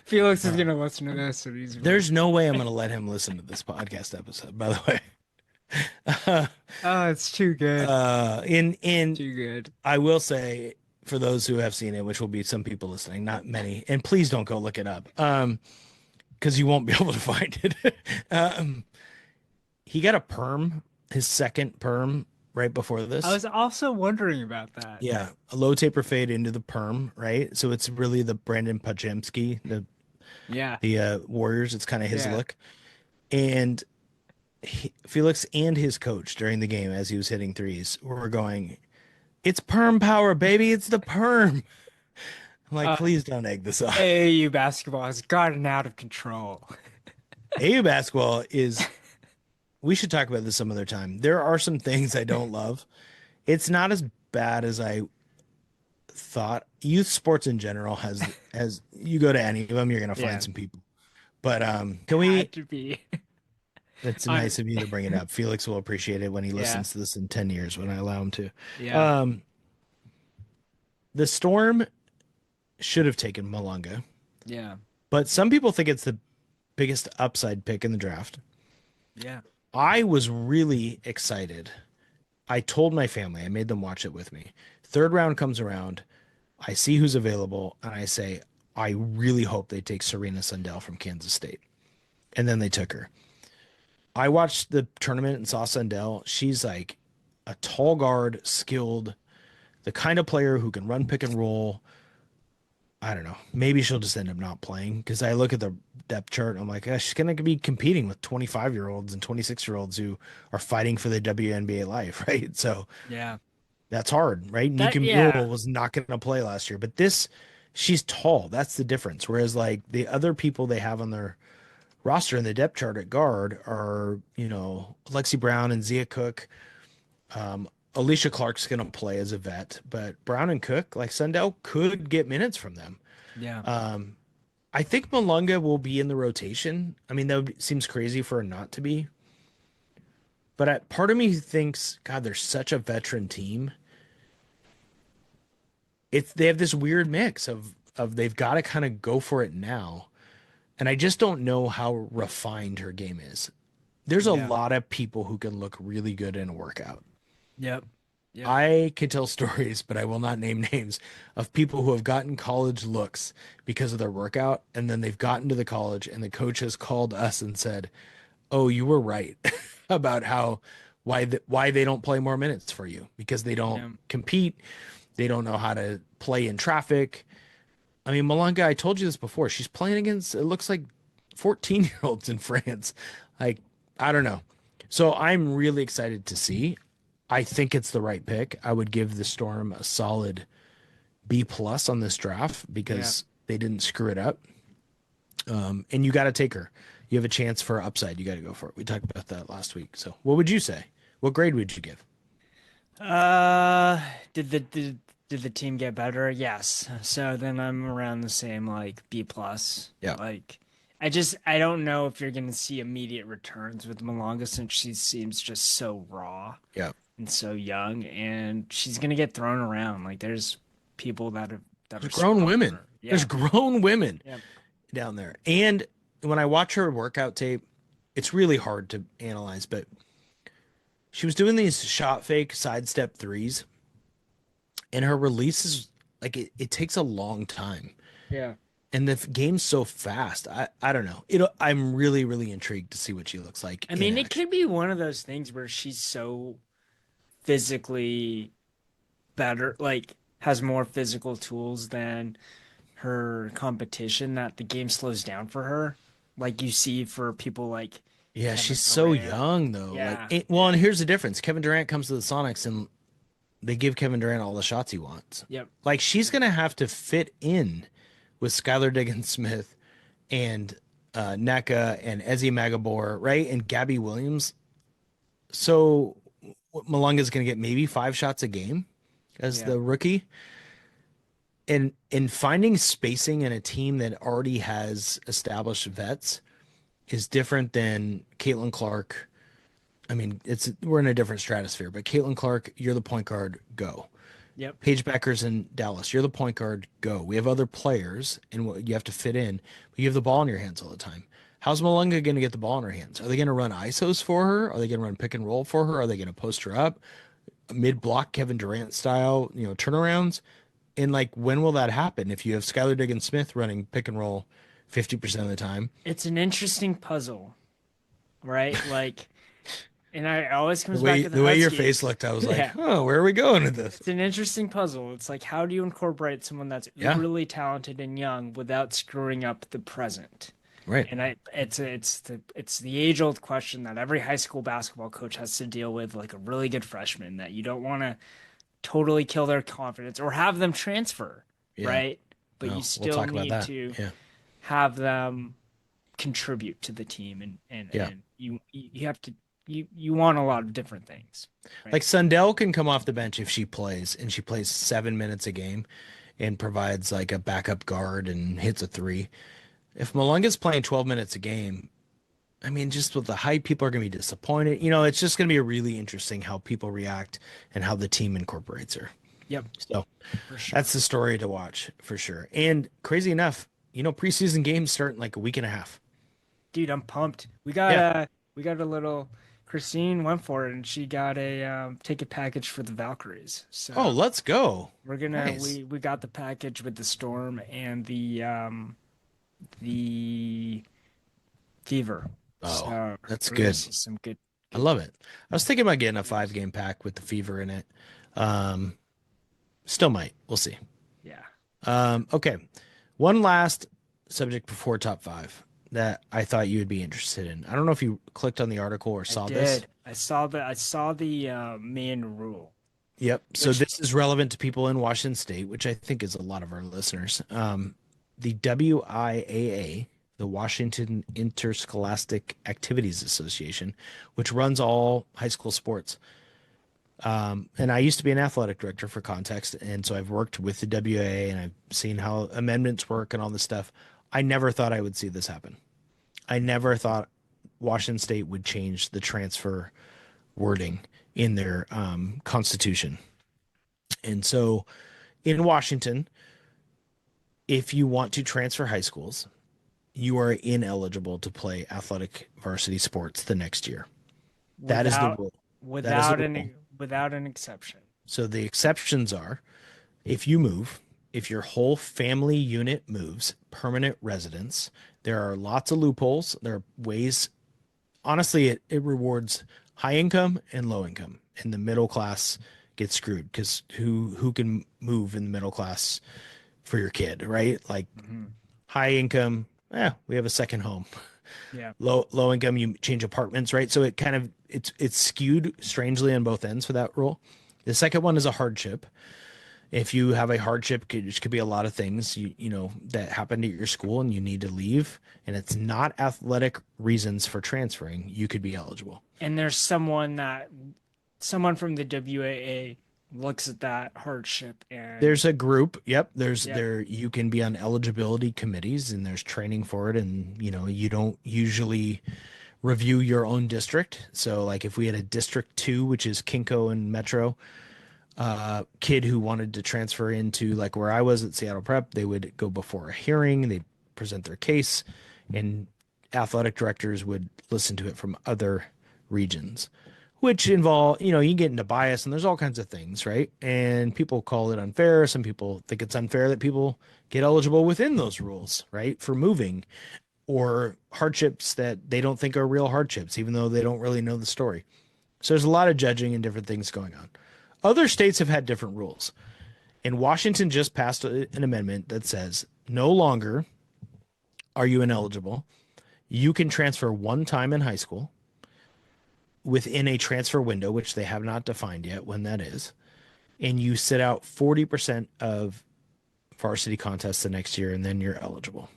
Felix is gonna listen to this, and he's There's no way I'm gonna let him listen to this podcast episode, by the way. oh, it's too good. Too good. I will say, for those who have seen it, which will be some people listening, not many, and please don't go look it up, because you won't be able to find it. He got a perm, his second perm, right before this. I was also wondering about that. Yeah, a low taper fade into the perm, right? So it's really the Brandon Pajemski, the Warriors. It's kind of his look. And Felix and his coach during the game, as he was hitting threes, were going, "It's perm power, baby! It's the perm." I'm like, please don't egg this up. AAU basketball has gotten out of control. AAU basketball is. We should talk about this some other time. There are some things I don't love. It's not as bad as I thought. Youth sports in general has you go to any of them, you're gonna find some people. But can we? It's nice of you to bring it up. Felix will appreciate it when he listens to this in 10 years when I allow him to. Yeah. The Storm should have taken Malonga. Yeah. But some people think it's the biggest upside pick in the draft. Yeah. I was really excited. I told my family, I made them watch it with me. Third round comes around. I see who's available, and I say, I really hope they take Serena Sundell from Kansas State. And then they took her. I watched the tournament and saw Sundell. She's like a tall guard, skilled, the kind of player who can run pick and roll. I don't know. Maybe she'll just end up not playing, because I look at the depth chart and I'm like, she's going to be competing with 25-year-olds and 26-year-olds who are fighting for the WNBA life, right? So yeah, that's hard, right? Nika Mule was not going to play last year, but she's tall. That's the difference. Whereas like the other people they have on their roster in the depth chart at guard are, Lexi Brown and Zia Cook. Alicia Clark's going to play as a vet, but Brown and Cook, like Sundell, could get minutes from them. Yeah. I think Malonga will be in the rotation. I mean, that seems crazy for her not to be. But part of me thinks, God, they're such a veteran team. They have this weird mix of they've got to kind of go for it now. And I just don't know how refined her game is. There's a lot of people who can look really good in a workout. Yep. I can tell stories, but I will not name names, of people who have gotten college looks because of their workout, and then they've gotten to the college and the coach has called us and said, "Oh, you were right about why they don't play more minutes for you, because they don't compete, they don't know how to play in traffic." I mean, Malonga, I told you this before, she's playing against, it looks like 14-year-olds in France. Like, I don't know. So I'm really excited to see. I think it's the right pick. I would give the Storm a solid B+ on this draft, because they didn't screw it up. And you got to take her. You have a chance for upside. You got to go for it. We talked about that last week. So what would you say? What grade would you give? Did the team get better? Yes. So then I'm around the same, like B+. Yeah. Like, I don't know if you're going to see immediate returns with Malonga, since she seems just so raw. Yeah. And so young, and she's gonna get thrown around. Like, there's people that are grown women. Yeah. There's grown women down there. And when I watch her workout tape, it's really hard to analyze, but she was doing these shot fake sidestep threes, and her release is like it takes a long time. Yeah. And the game's so fast. I don't know. I'm really, really intrigued to see what she looks like. I mean, it could be one of those things where she's so physically better, like has more physical tools than her competition, that the game slows down for her, like you see for people like she's so young though. And here's the difference. Kevin Durant comes to the Sonics and they give Kevin Durant all the shots he wants. Yep. Like, she's gonna have to fit in with Skylar Diggins-Smith and NECA and Ezzy Magabor, right, and Gabby Williams. So Malonga is going to get maybe 5 shots a game as the rookie. And in finding spacing in a team that already has established vets is different than Caitlin Clark I mean, we're in a different stratosphere, but Caitlin Clark, you're the point guard, go. Yep. Paige Becker's in Dallas, you're the point guard, go. We have other players, and you have to fit in, but you have the ball in your hands all the time. How's Malonga going to get the ball in her hands? Are they going to run ISOs for her? Are they going to run pick and roll for her? Are they going to post her up? Mid block Kevin Durant style, turnarounds? And like, when will that happen? If you have Skylar Diggins Smith running pick and roll 50% of the time. It's an interesting puzzle, right? Like, and I always comes The back way to the way your Huskies. face looked, I was like, Yeah. oh, where are we going with this? It's an interesting puzzle. It's like, how do you incorporate someone that's Yeah. really talented and young without screwing up the present? Right. And it's the age old question that every high school basketball coach has to deal with, like a really good freshman that you don't want to totally kill their confidence or have them transfer, Yeah. right? But No, you we'll still talk about need that. to Yeah. have them contribute to the team, and Yeah. you have to you want a lot of different things. Right? Like Sundell can come off the bench if she plays, and she plays 7 minutes a game and provides like a backup guard and hits a three. If Malonga's playing 12 minutes a game, I mean, just with the hype, people are going to be disappointed. It's just going to be really interesting how people react and how the team incorporates her. Yep, So for sure. that's the story to watch for sure. And crazy enough, preseason games start in like a week and a half. Dude, I'm pumped. We got a little. Christine went for it, and she got a ticket package for the Valkyries. So Oh, let's go. we're gonna Nice. we got the package with the Storm and the Fever. Oh, So that's we're gonna good. see some good. I love it. I was thinking about getting a 5-game pack with the Fever in it. Still might. We'll see. Yeah. Okay. One last subject before top 5 that I thought you would be interested in. I don't know if you clicked on the article or saw this. I saw the main rule. Yep. So this is relevant to people in Washington State, which I think is a lot of our listeners. The WIAA, the Washington Interscholastic Activities Association, which runs all high school sports. And I used to be an athletic director, for context, and so I've worked with the WIAA and I've seen how amendments work and all this stuff. I never thought I would see this happen. I never thought Washington State would change the transfer wording in their constitution. And so in Washington, if you want to transfer high schools, you are ineligible to play athletic varsity sports the next year. That is the rule. Without rule. without an exception. So the exceptions are if you move, if your whole family unit moves, permanent residence, there are lots of loopholes. There are ways. Honestly, it rewards high income and low income, and the middle class gets screwed because who can move in the middle class for your kid, right? Like high income, we have a second home. Yeah. Low income, you change apartments, right? So it kind of it's skewed strangely on both ends for that rule. The second one is a hardship. If you have a hardship, which could be a lot of things, that happened at your school and you need to leave, and it's not athletic reasons for transferring, you could be eligible. And there's someone from the WAA looks at that hardship and There's a group. Yep. You can be on eligibility committees and there's training for it. And, you don't usually review your own district. So like if we had a District 2, which is Kinko and Metro, kid who wanted to transfer into like where I was at Seattle Prep, they would go before a hearing, they'd present their case, and athletic directors would listen to it from other regions, which involve, you get into bias and there's all kinds of things, right? And people call it unfair. Some people think it's unfair that people get eligible within those rules, right? For moving, or hardships that they don't think are real hardships, even though they don't really know the story. So there's a lot of judging and different things going on. Other states have had different rules. And Washington just passed an amendment that says no longer are you ineligible. You can transfer one time in high school within a transfer window, which they have not defined yet when that is. And you sit out 40% of varsity contests the next year, and then you're eligible.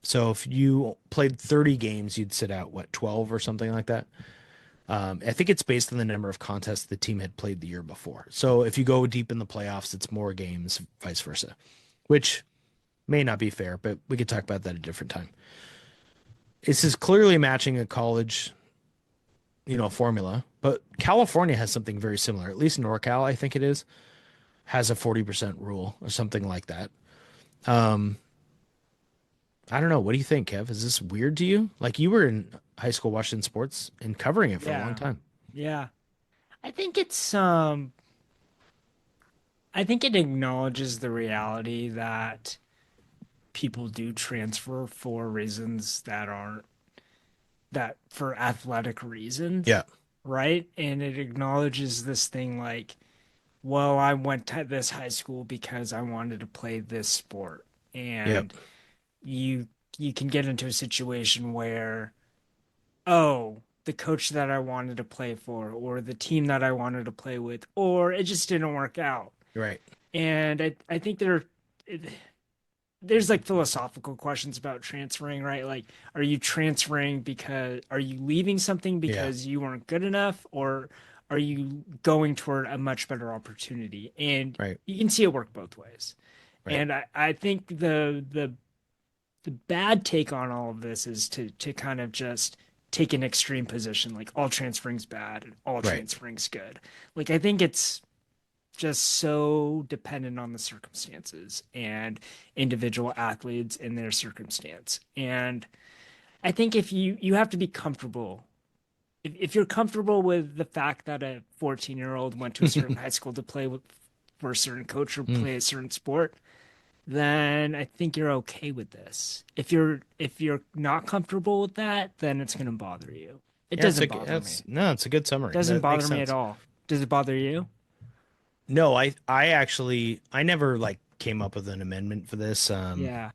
So if you played 30 games, you'd sit out, 12 or something like that? I think it's based on the number of contests the team had played the year before. So if you go deep in the playoffs, it's more games, vice versa, which may not be fair, but we could talk about that at a different time. This is clearly matching a college, formula, but California has something very similar. At least NorCal, I think it is, has a 40% rule or something like that. I don't know. What do you think, Kev? Is this weird to you? Like, you were in high school watching sports and covering it for a long Yeah. time. Yeah. I think it's I think it acknowledges the reality that people do transfer for reasons that aren't that for athletic reasons, Yeah. right? And it acknowledges this thing like, well, I went to this high school because I wanted to play this sport. Yep. And you you can get into a situation where, oh, the coach that I wanted to play for, or the team that I wanted to play with, or it just didn't work out. Right. And I think there's like philosophical questions about transferring, right? Like, are you transferring because are you leaving something Yeah. because you weren't good enough, or are you going toward a much better opportunity? And Right. you can see it work both ways. Right. And I think the bad take on all of this is to kind of just take an extreme position, like all transferring's bad and all Right. transferring's good. Like, I think it's just so dependent on the circumstances and individual athletes in their circumstance. And I think if you have to be comfortable, if you're comfortable with the fact that a 14-year-old went to a certain high school to play with for a certain coach or Mm. play a certain sport, then I think you're okay with this. If you're not comfortable with that, then it's going to bother you. It Yeah, it's doesn't bother me. no, it's a good summary. It doesn't That makes bother me at sense. all. Does it bother you? No, I actually I never like came up with an amendment for this. Yeah.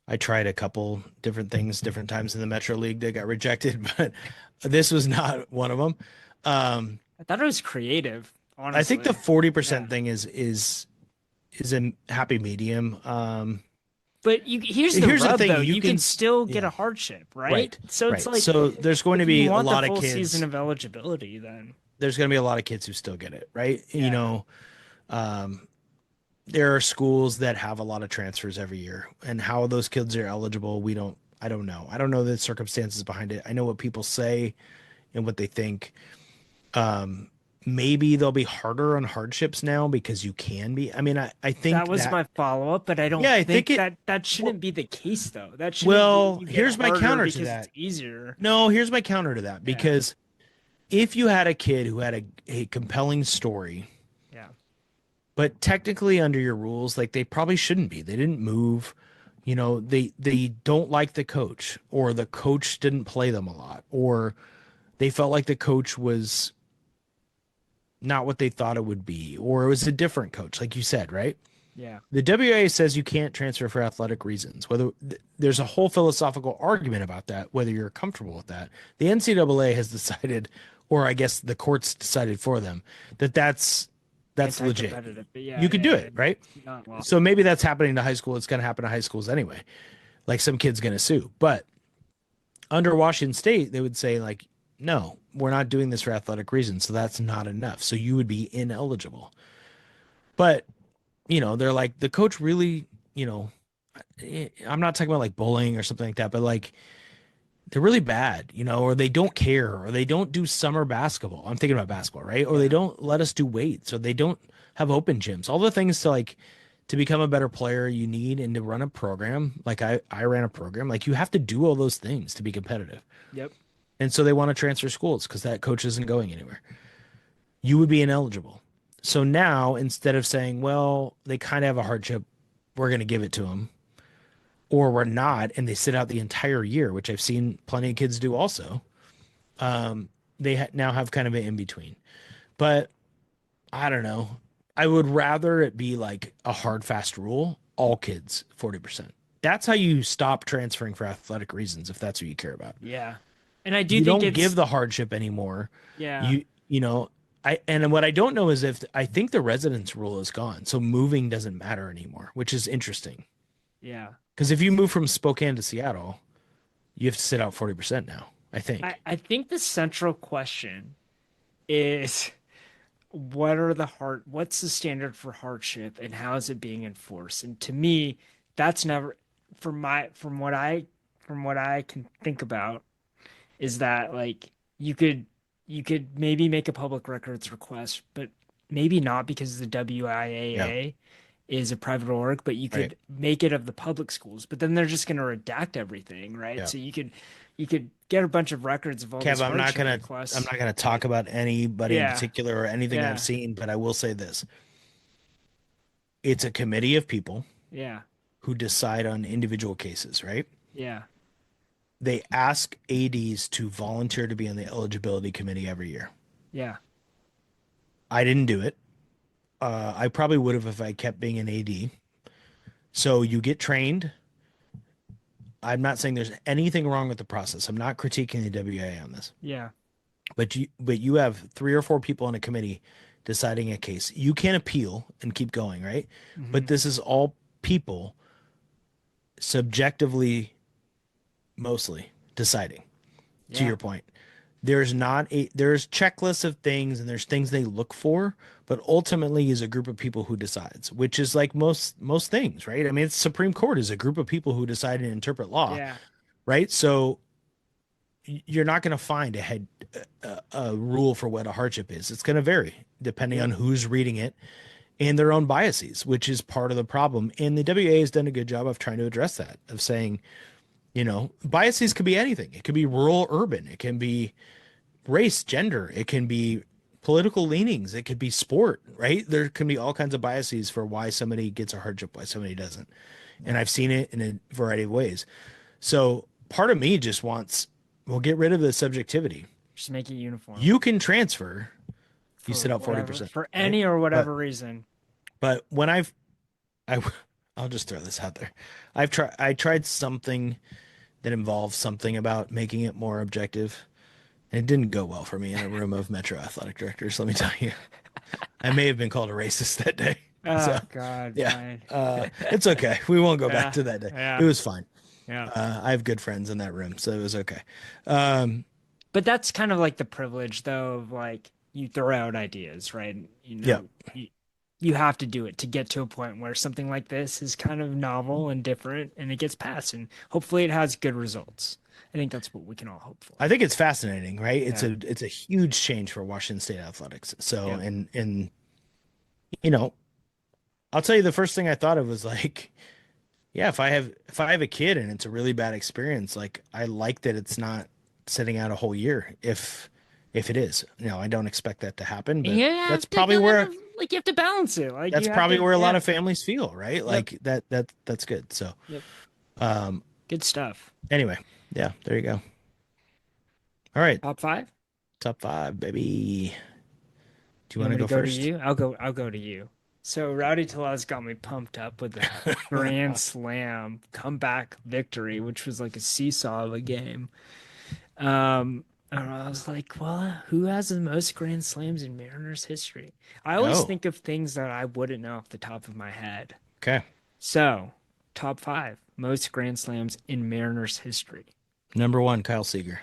I tried a couple different things different times in the Metro League that got rejected, but this was not one of them. I thought it was creative, I think the honestly. 40% Yeah. thing is a happy medium. But here's the Here's the rub thing, though. you You can can still get yeah, a hardship, right? right. So it's Right. like So there's going to if you be a want the lot of full kids season of eligibility, then there's going to be a lot of kids who still get it, right? yeah. Um there are schools that have a lot of transfers every year, and how those kids are eligible, I don't know. I don't know the circumstances behind it. I know what people say and what they think. Maybe they'll be harder on hardships now because you can be. I mean, I That think was that, my follow-up, but I don't yeah, I think think it, that well, shouldn't be the case though. That shouldn't be well, you get here's my harder counter to because it's that. easier. No, here's my counter to that, Yeah. because if you had a kid who had a compelling story, Yeah. but technically under your rules, like, they probably shouldn't be. They didn't move, they don't like the coach, or the coach didn't play them a lot, or they felt like the coach was not what they thought it would be, or it was a different coach, like you said, right? Yeah. The WIAA says you can't transfer for athletic reasons. Whether there's a whole philosophical argument about that, whether you're comfortable with that. The NCAA has decided, or I guess the courts decided for them, that that's legit. Anti-competitive, but You could do it, right? Not well. So maybe that's happening to high school. It's going to happen to high schools anyway. Like, some kid's going to sue. But under Washington State, they would say, like, no, we're not doing this for athletic reasons. So that's not enough. So you would be ineligible. But, they're like, the coach really, I'm not talking about like bullying or something like that, but like, they're really bad, or they don't care, or they don't do summer basketball. I'm thinking about basketball, right? Or they don't let us do weights, or they don't have open gyms. All the things to become a better player you need, and to run a program. Like, I ran a program. Like, you have to do all those things to be competitive. Yep. And so they want to transfer schools because that coach isn't going anywhere. You would be ineligible. So now, instead of saying, well, they kind of have a hardship, we're going to give it to them, or we're not, and they sit out the entire year, which I've seen plenty of kids do also. They now have kind of an in between. But I don't know. I would rather it be like a hard, fast rule, all kids, 40%. That's how you stop transferring for athletic reasons, if that's what you care about. Yeah. And I do You think don't it's give the hardship anymore. yeah. And what I don't know is if I think the residence rule is gone, so moving doesn't matter anymore, which is interesting. Yeah. Because if you move from Spokane to Seattle, you have to sit out 40% now, I think. I think the central question is what's the standard for hardship and how is it being enforced? And to me, that's never from what I can think about is that like you could you could maybe make a public records request, but maybe not because the Yeah. WIAA is a private org, but you Right. could make it of the public schools. But then they're just going to redact everything, right? Yeah. So you could get a bunch of records of all Kev, these I'm not hardship gonna I'm requests. not gonna talk about anybody in Yeah, particular or anything I've yeah, seen, but I will say this. It's a committee of people yeah, who decide on individual cases, right? yeah, They ask ADs to volunteer to be on the eligibility committee every year. yeah, I didn't do it. I probably would have if I kept being an AD. So you get trained. I'm not saying there's anything wrong with the process. I'm not critiquing the WIA on this. yeah, But you have 3 or 4 people on a committee deciding a case. You can appeal and keep going, right? hmm, But this is all people subjectively mostly deciding, to yeah, your point. There's checklists of things and there's things they look for, but ultimately is a group of people who decides, which is like most things, right? I mean, it's Supreme Court is a group of people who decide and interpret law, yeah, right? So you're not going to find a rule for what a hardship is. It's going to vary depending yep, on who's reading it and their own biases, which is part of the problem. And the WA has done a good job of trying to address that, of saying, biases could be anything. It could be rural, urban. It can be race, gender. It can be political leanings. It could be sport, right? There can be all kinds of biases for why somebody gets a hardship, why somebody doesn't. And I've seen it in a variety of ways. So part of me just wants, we'll get rid of the subjectivity. just make it uniform You can transfer. You for sit out whatever, 40%, for right? any or But whatever reason. but when I I'll just throw this out there. I tried something that involves something about making it more objective. And it didn't go well for me in a room of Metro athletic directors, let me tell you. I may have been called a racist that day. So, Oh God, yeah, fine. it's okay. We won't go back Yeah, to that day. It yeah, was fine. yeah. I have good friends in that room, so it was okay. But that's kind of like the privilege, though, of like you throw out ideas, right? Yeah, You have to do it to get to a point where something like this is kind of novel and different, and it gets passed, and hopefully it has good results. I think that's what we can all hope for. I think it's fascinating, right? Yeah. It's a huge change for Washington State athletics. So, Yep. and you know, I'll tell you the first thing I thought of was like, yeah, if I have a kid and it's a really bad experience, like I like that it's not sitting out a whole year if it is. I don't expect that to happen, And but you that's have to probably kind where of like you have to balance it. Like that's you have probably to, where a lot yeah. of families feel, right? Yep. Like that's good. So, Yep. um Good stuff. anyway, yeah, there you go. All right, Top five? top 5, baby. Do you You want want to me to go go to first? you? I'll go to you. So Rowdy Tellez got me pumped up with that Grand Slam comeback victory, which was like a seesaw of a game. I don't know, I was like, well, who has the most Grand Slams in Mariners history? I always Oh, think of things that I wouldn't know off the top of my head. okay. So, top five most Grand Slams in Mariners history. Number 1, Kyle Seager.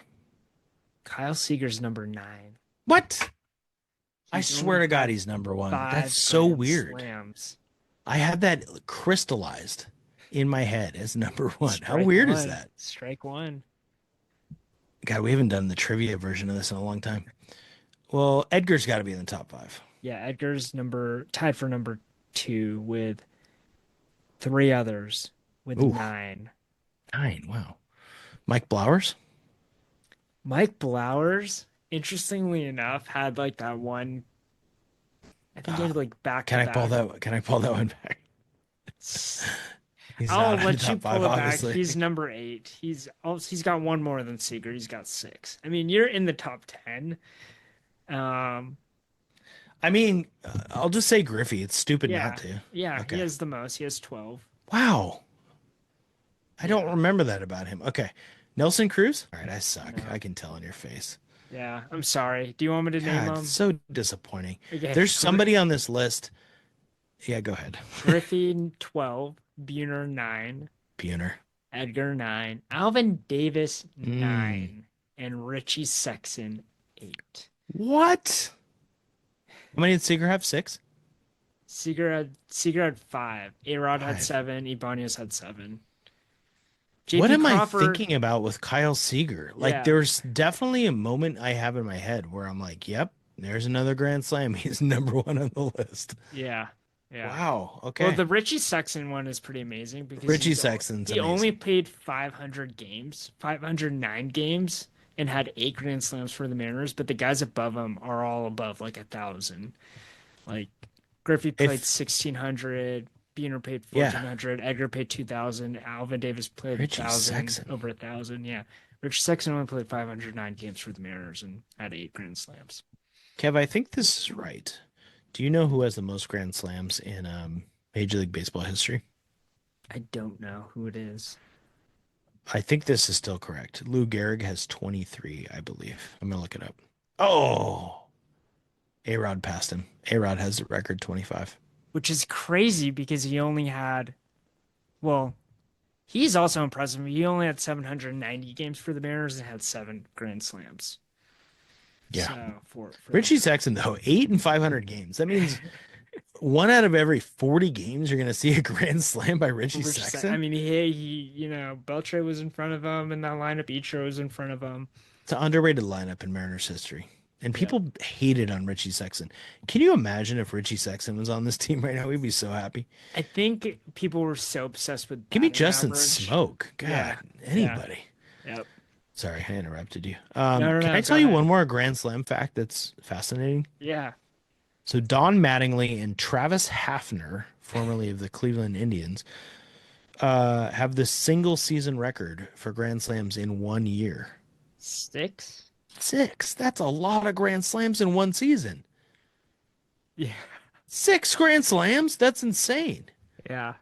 Kyle Seager's number nine. What? I He's swear only to God, had he's number 1. That's five so Grand weird. Slams. I had that crystallized in my head as number 1. How Strike weird is one. that? Strike one. God, we haven't done the trivia version of this in a long time. Well, Edgar's got to be in the top 5. Yeah, Edgar's tied for number two with three others with Ooh, nine. 9. Wow. Mike Blowers? Mike Blowers, interestingly enough, had like that one. I think he Oh, had like back to can I pull back. that? Can I pull that one back? He's I'll not in the let you top 5, pull it back. obviously. He's number eight. He's got one more than Seager. He's got six. I mean, you're in the top 10. Um, I mean, I'll just say Griffey. It's stupid yeah, not to. yeah, he Okay. has the most. He has 12. Wow. I don't Yeah, remember that about him. Okay. Nelson Cruz? All right, I suck. no, I can tell on your face. yeah. I'm sorry. Do you want me to name God, them? it's so disappointing. Okay, There's somebody on this list. Yeah, go ahead. Griffin 12, Buhner 9, Buhner. Edgar 9, Alvin Davis Mm. 9, and Richie Sexton 8. What? How many did Seager have? 6? Seager had 5. A-Rod had 5. 7. Ibanez had 7. What JP am I Crawford, thinking about with Kyle Seager? Like, yeah, there's definitely a moment I have in my head where I'm like, yep, there's another Grand Slam. He's number one on the list. yeah, yeah. Wow. Well, Okay. the Richie Sexton one is pretty amazing because Richie Sexton's he only amazing. played 500 games, 509 games, and had 8 Grand Slams for the Mariners. But the guys above him are all above like 1,000. Like Griffey played If, 1,600, Buhner paid yeah, 1,400, Edgar paid 2,000, Alvin Davis played Richie 1,000, Sexton. over 1,000. Yeah, Richie Sexton only played 509 games for the Mariners and had 8 Grand Slams. Kev, I think this is right. Do you know who has the most Grand Slams in Major League Baseball history? I don't know who it is. I think this is still correct. Lou Gehrig has 23, I believe. I'm gonna look it up. Oh, A-Rod passed him. A-Rod has the record 25. Which is crazy because he only had, well, he's also impressive. He only had 790 games for the Mariners and had 7 Grand Slams. Yeah. So for Richie Sexton, though, 8 and 500 games. That means one out of every 40 games you're going to see a Grand Slam by Richie Sexton. I mean, he Beltre was in front of him in that lineup. Ichiro was in front of him. It's an underrated lineup in Mariners history. And Yeah. people hated on Richie Sexton. Can you imagine if Richie Sexton was on this team right now? We'd be so happy. I think people were so obsessed with Give me batting Justin average. Smoke. God, Yeah. anybody. Yep. Sorry, I interrupted you. No, Can I go tell you ahead. one more Grand Slam fact that's fascinating? Yeah. So Don Mattingly and Travis Hafner, formerly of the Cleveland Indians, have the single season record for Grand Slams in 1 year. 6? 6. That's a lot of Grand Slams in one season. Yeah. 6 Grand Slams? That's insane. Yeah.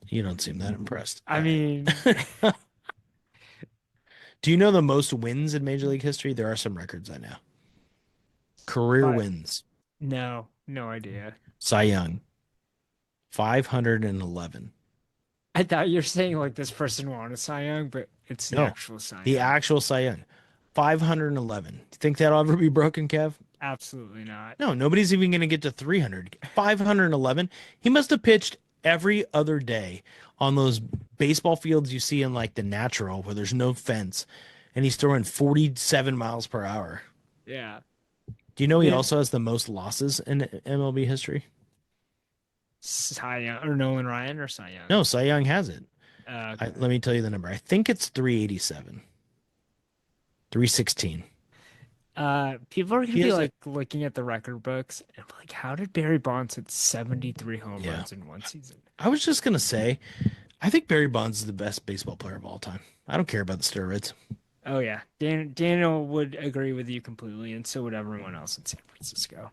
You don't seem that impressed. I mean, Do you know the most wins in Major League history? There are some records I know. Career But- wins. no idea. Cy Young, 511. I thought you were saying like this person won a Cy Young, but it's the No, actual Cy The Young. actual Cy Young, 511. Do you think that'll ever be broken, Kev? Absolutely not. No, nobody's even going to get to 300. 511. He must have pitched every other day on those baseball fields you see in like the natural where there's no fence, and he's throwing 47 miles per hour. Yeah. Do you know he Yeah. also has the most losses in MLB history? Cy Young or Nolan Ryan or Cy Young? No, Cy Young has it. Okay. Let me tell you the number. I think it's 387. 316. People are gonna He be has like looking at the record books and be like, how did Barry Bonds hit 73 home Yeah. runs in one season? I was just going to say, I think Barry Bonds is the best baseball player of all time. I don't care about the steroids. Oh yeah, Daniel would agree with you completely, and so would everyone else in San Francisco.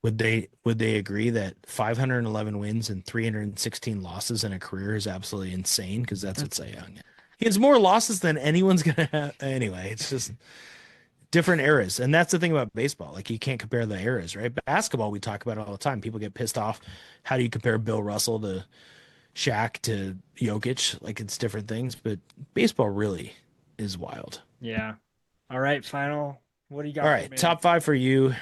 Would they agree that 511 wins and 316 losses in a career is absolutely insane? Because that's what Cy Young. He has more losses than anyone's gonna have. Anyway, it's just different eras, and that's the thing about baseball. Like you can't compare the eras, right? Basketball, we talk about it all the time. People get pissed off. How do you compare Bill Russell to Shaq to Jokic? Like it's different things, but baseball really is wild. Yeah. All right, final. What do you got? All for right, me? top 5 for you.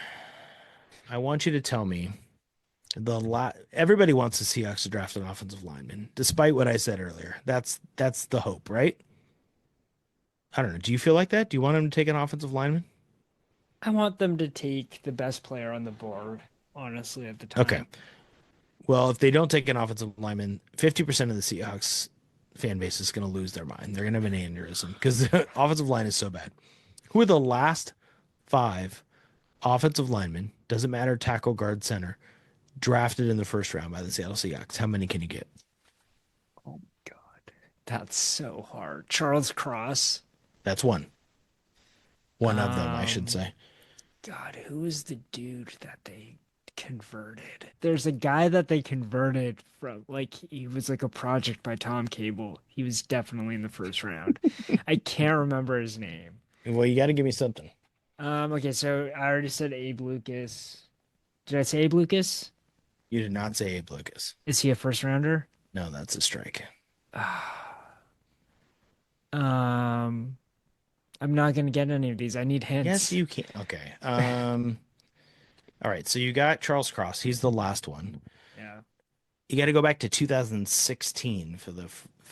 I want you to tell me everybody wants the Seahawks to draft an offensive lineman, despite what I said earlier. That's the hope, right? I don't know. Do you feel like that? Do you want him to take an offensive lineman? I want them to take the best player on the board, honestly, at the time. Okay. Well, if they don't take an offensive lineman, 50% of the Seahawks fan base is going to lose their mind. They're going to have an aneurysm because the offensive line is so bad. Who are the last 5 offensive linemen, doesn't matter, tackle, guard, center, drafted in the first round by the Seattle Seahawks? How many can you get? Oh my God. That's so hard. Charles Cross. That's one. One of them, I should say. God, who is the dude that they converted? There's a guy that they converted from, like, he was like a project by Tom Cable. He was definitely in the first round. I can't remember his name. Well, you got to give me something. Okay, so I already said Abe Lucas. Did I say Abe Lucas? You did not say Abe Lucas. Is he a first rounder? No, that's a strike. I'm not gonna get any of these. I need hints. Yes, you can. Okay. All right. So you got Charles Cross. He's the last one. Yeah. You got to go back to 2016 for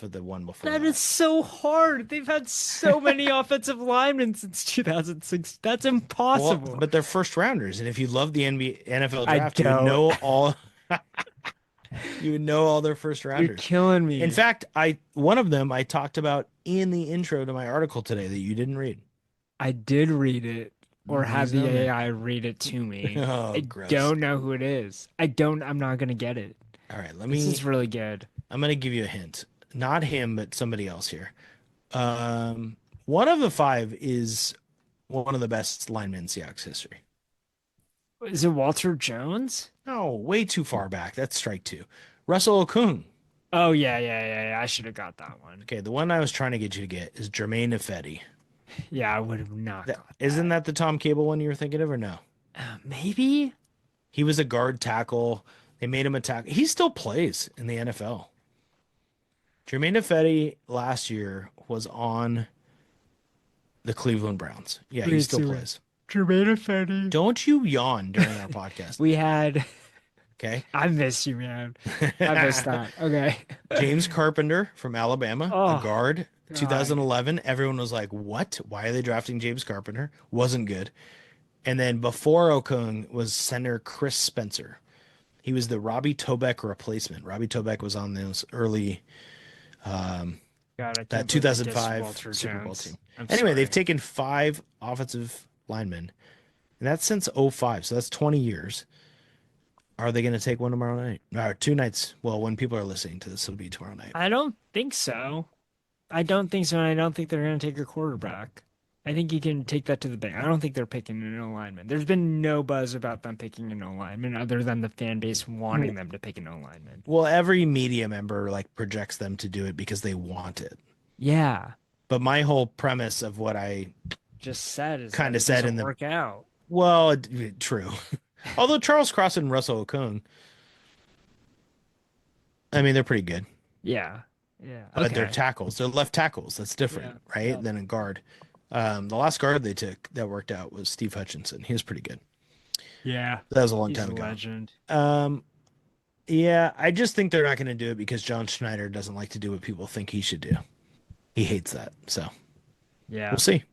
the one before That that. is so hard. They've had so many offensive linemen since 2006. That's Well, impossible. but they're first rounders, and if you love the NFL I draft, you would don't. know all. You would know all their first You're rounders. killing me. In fact, one of them I talked about in the intro to my article today that you didn't read. I did read it or have He's the on there. AI read it to me. Oh, I gross. don't know who it is. I'm not going to get it. All right, This is really good. I'm gonna give you a hint. Not him, but somebody else here. One of the five is one of the best linemen in Seahawks history. Is it Walter Jones? No, way too far back. That's strike two. Russell Okung. Oh, yeah. I should have got that one. Okay, the one I was trying to get you to get is Jermaine Ifedi. Yeah, I would have not got that. Isn't that the Tom Cable one you were thinking of, or no? Maybe? He was a guard tackle. They made him a tackle. He still plays in the NFL. Jermaine Ifedi last year was on the Cleveland Browns. Yeah, he still plays. Jermaine Ifedi. Don't you yawn during our podcast. We had... Okay. I miss you, man. I miss that. Okay. James Carpenter from Alabama, Oh, a guard, God. 2011. Everyone was like, what? Why are they drafting James Carpenter? Wasn't good. And then before Okung was center Chris Spencer. He was the Robbie Tobeck replacement. Robbie Tobeck was on those early, God, that 2005 Super Bowl team. Anyway, they've taken 5 offensive linemen, and that's since 05. So that's 20 years. Are they going to take one tomorrow night? Or 2 nights? Well, when people are listening to this, it'll be tomorrow night. I don't think so. I don't think so, and I don't think they're going to take a quarterback. I think you can take that to the bank. I don't think they're picking an O-lineman. There's been no buzz about them picking an O-lineman other than the fan base wanting them to pick an O-lineman. Well, every media member like projects them to do it because they want it. Yeah. But my whole premise of what I Just said is Kinda that it said doesn't in the- work out. well, true. Although Charles Cross and Russell Okung, I mean, they're pretty good. Yeah. Yeah. But they're Okay. tackles. They're left tackles. That's different, Yeah, right? yeah. Than a guard. The last guard they took that worked out was Steve Hutchinson. He was pretty good. Yeah. That was a long He's time a ago. legend. Yeah, I just think they're not going to do it because John Schneider doesn't like to do what people think he should do. He hates that. So Yeah. we'll see.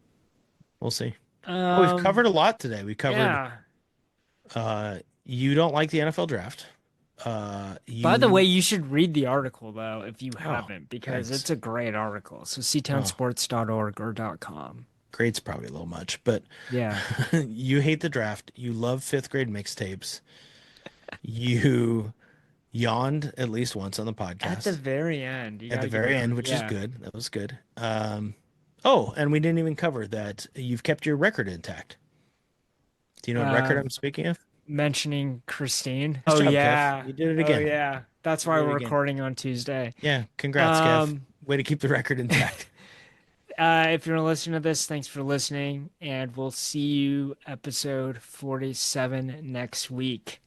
We'll see. We've covered a lot today. We covered. Yeah. You don't like the NFL draft. By the way, you should read the article though if you haven't, because thanks. it's a great article. So ctownsports.org or .com. grade's probably a little much, but Yeah. you hate the draft. You love 5th grade mixtapes. You yawned at least once on the podcast. At the very end. At the very end, which is good. That was good. Oh, and we didn't even cover that you've kept your record intact. Do you know what record I'm speaking of? Mentioning Christine. Nice Oh job, Kev. yeah. You did it again. Oh yeah. That's why did it we're again. recording on Tuesday. Yeah, congrats, Kev. Way to keep the record intact. If you're listening to this, thanks for listening, and we'll see you episode 47 next week.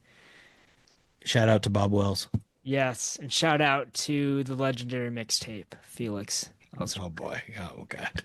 Shout out to Bob Wells. Yes, and shout out to the legendary mixtape, Felix. Oh boy. Oh god.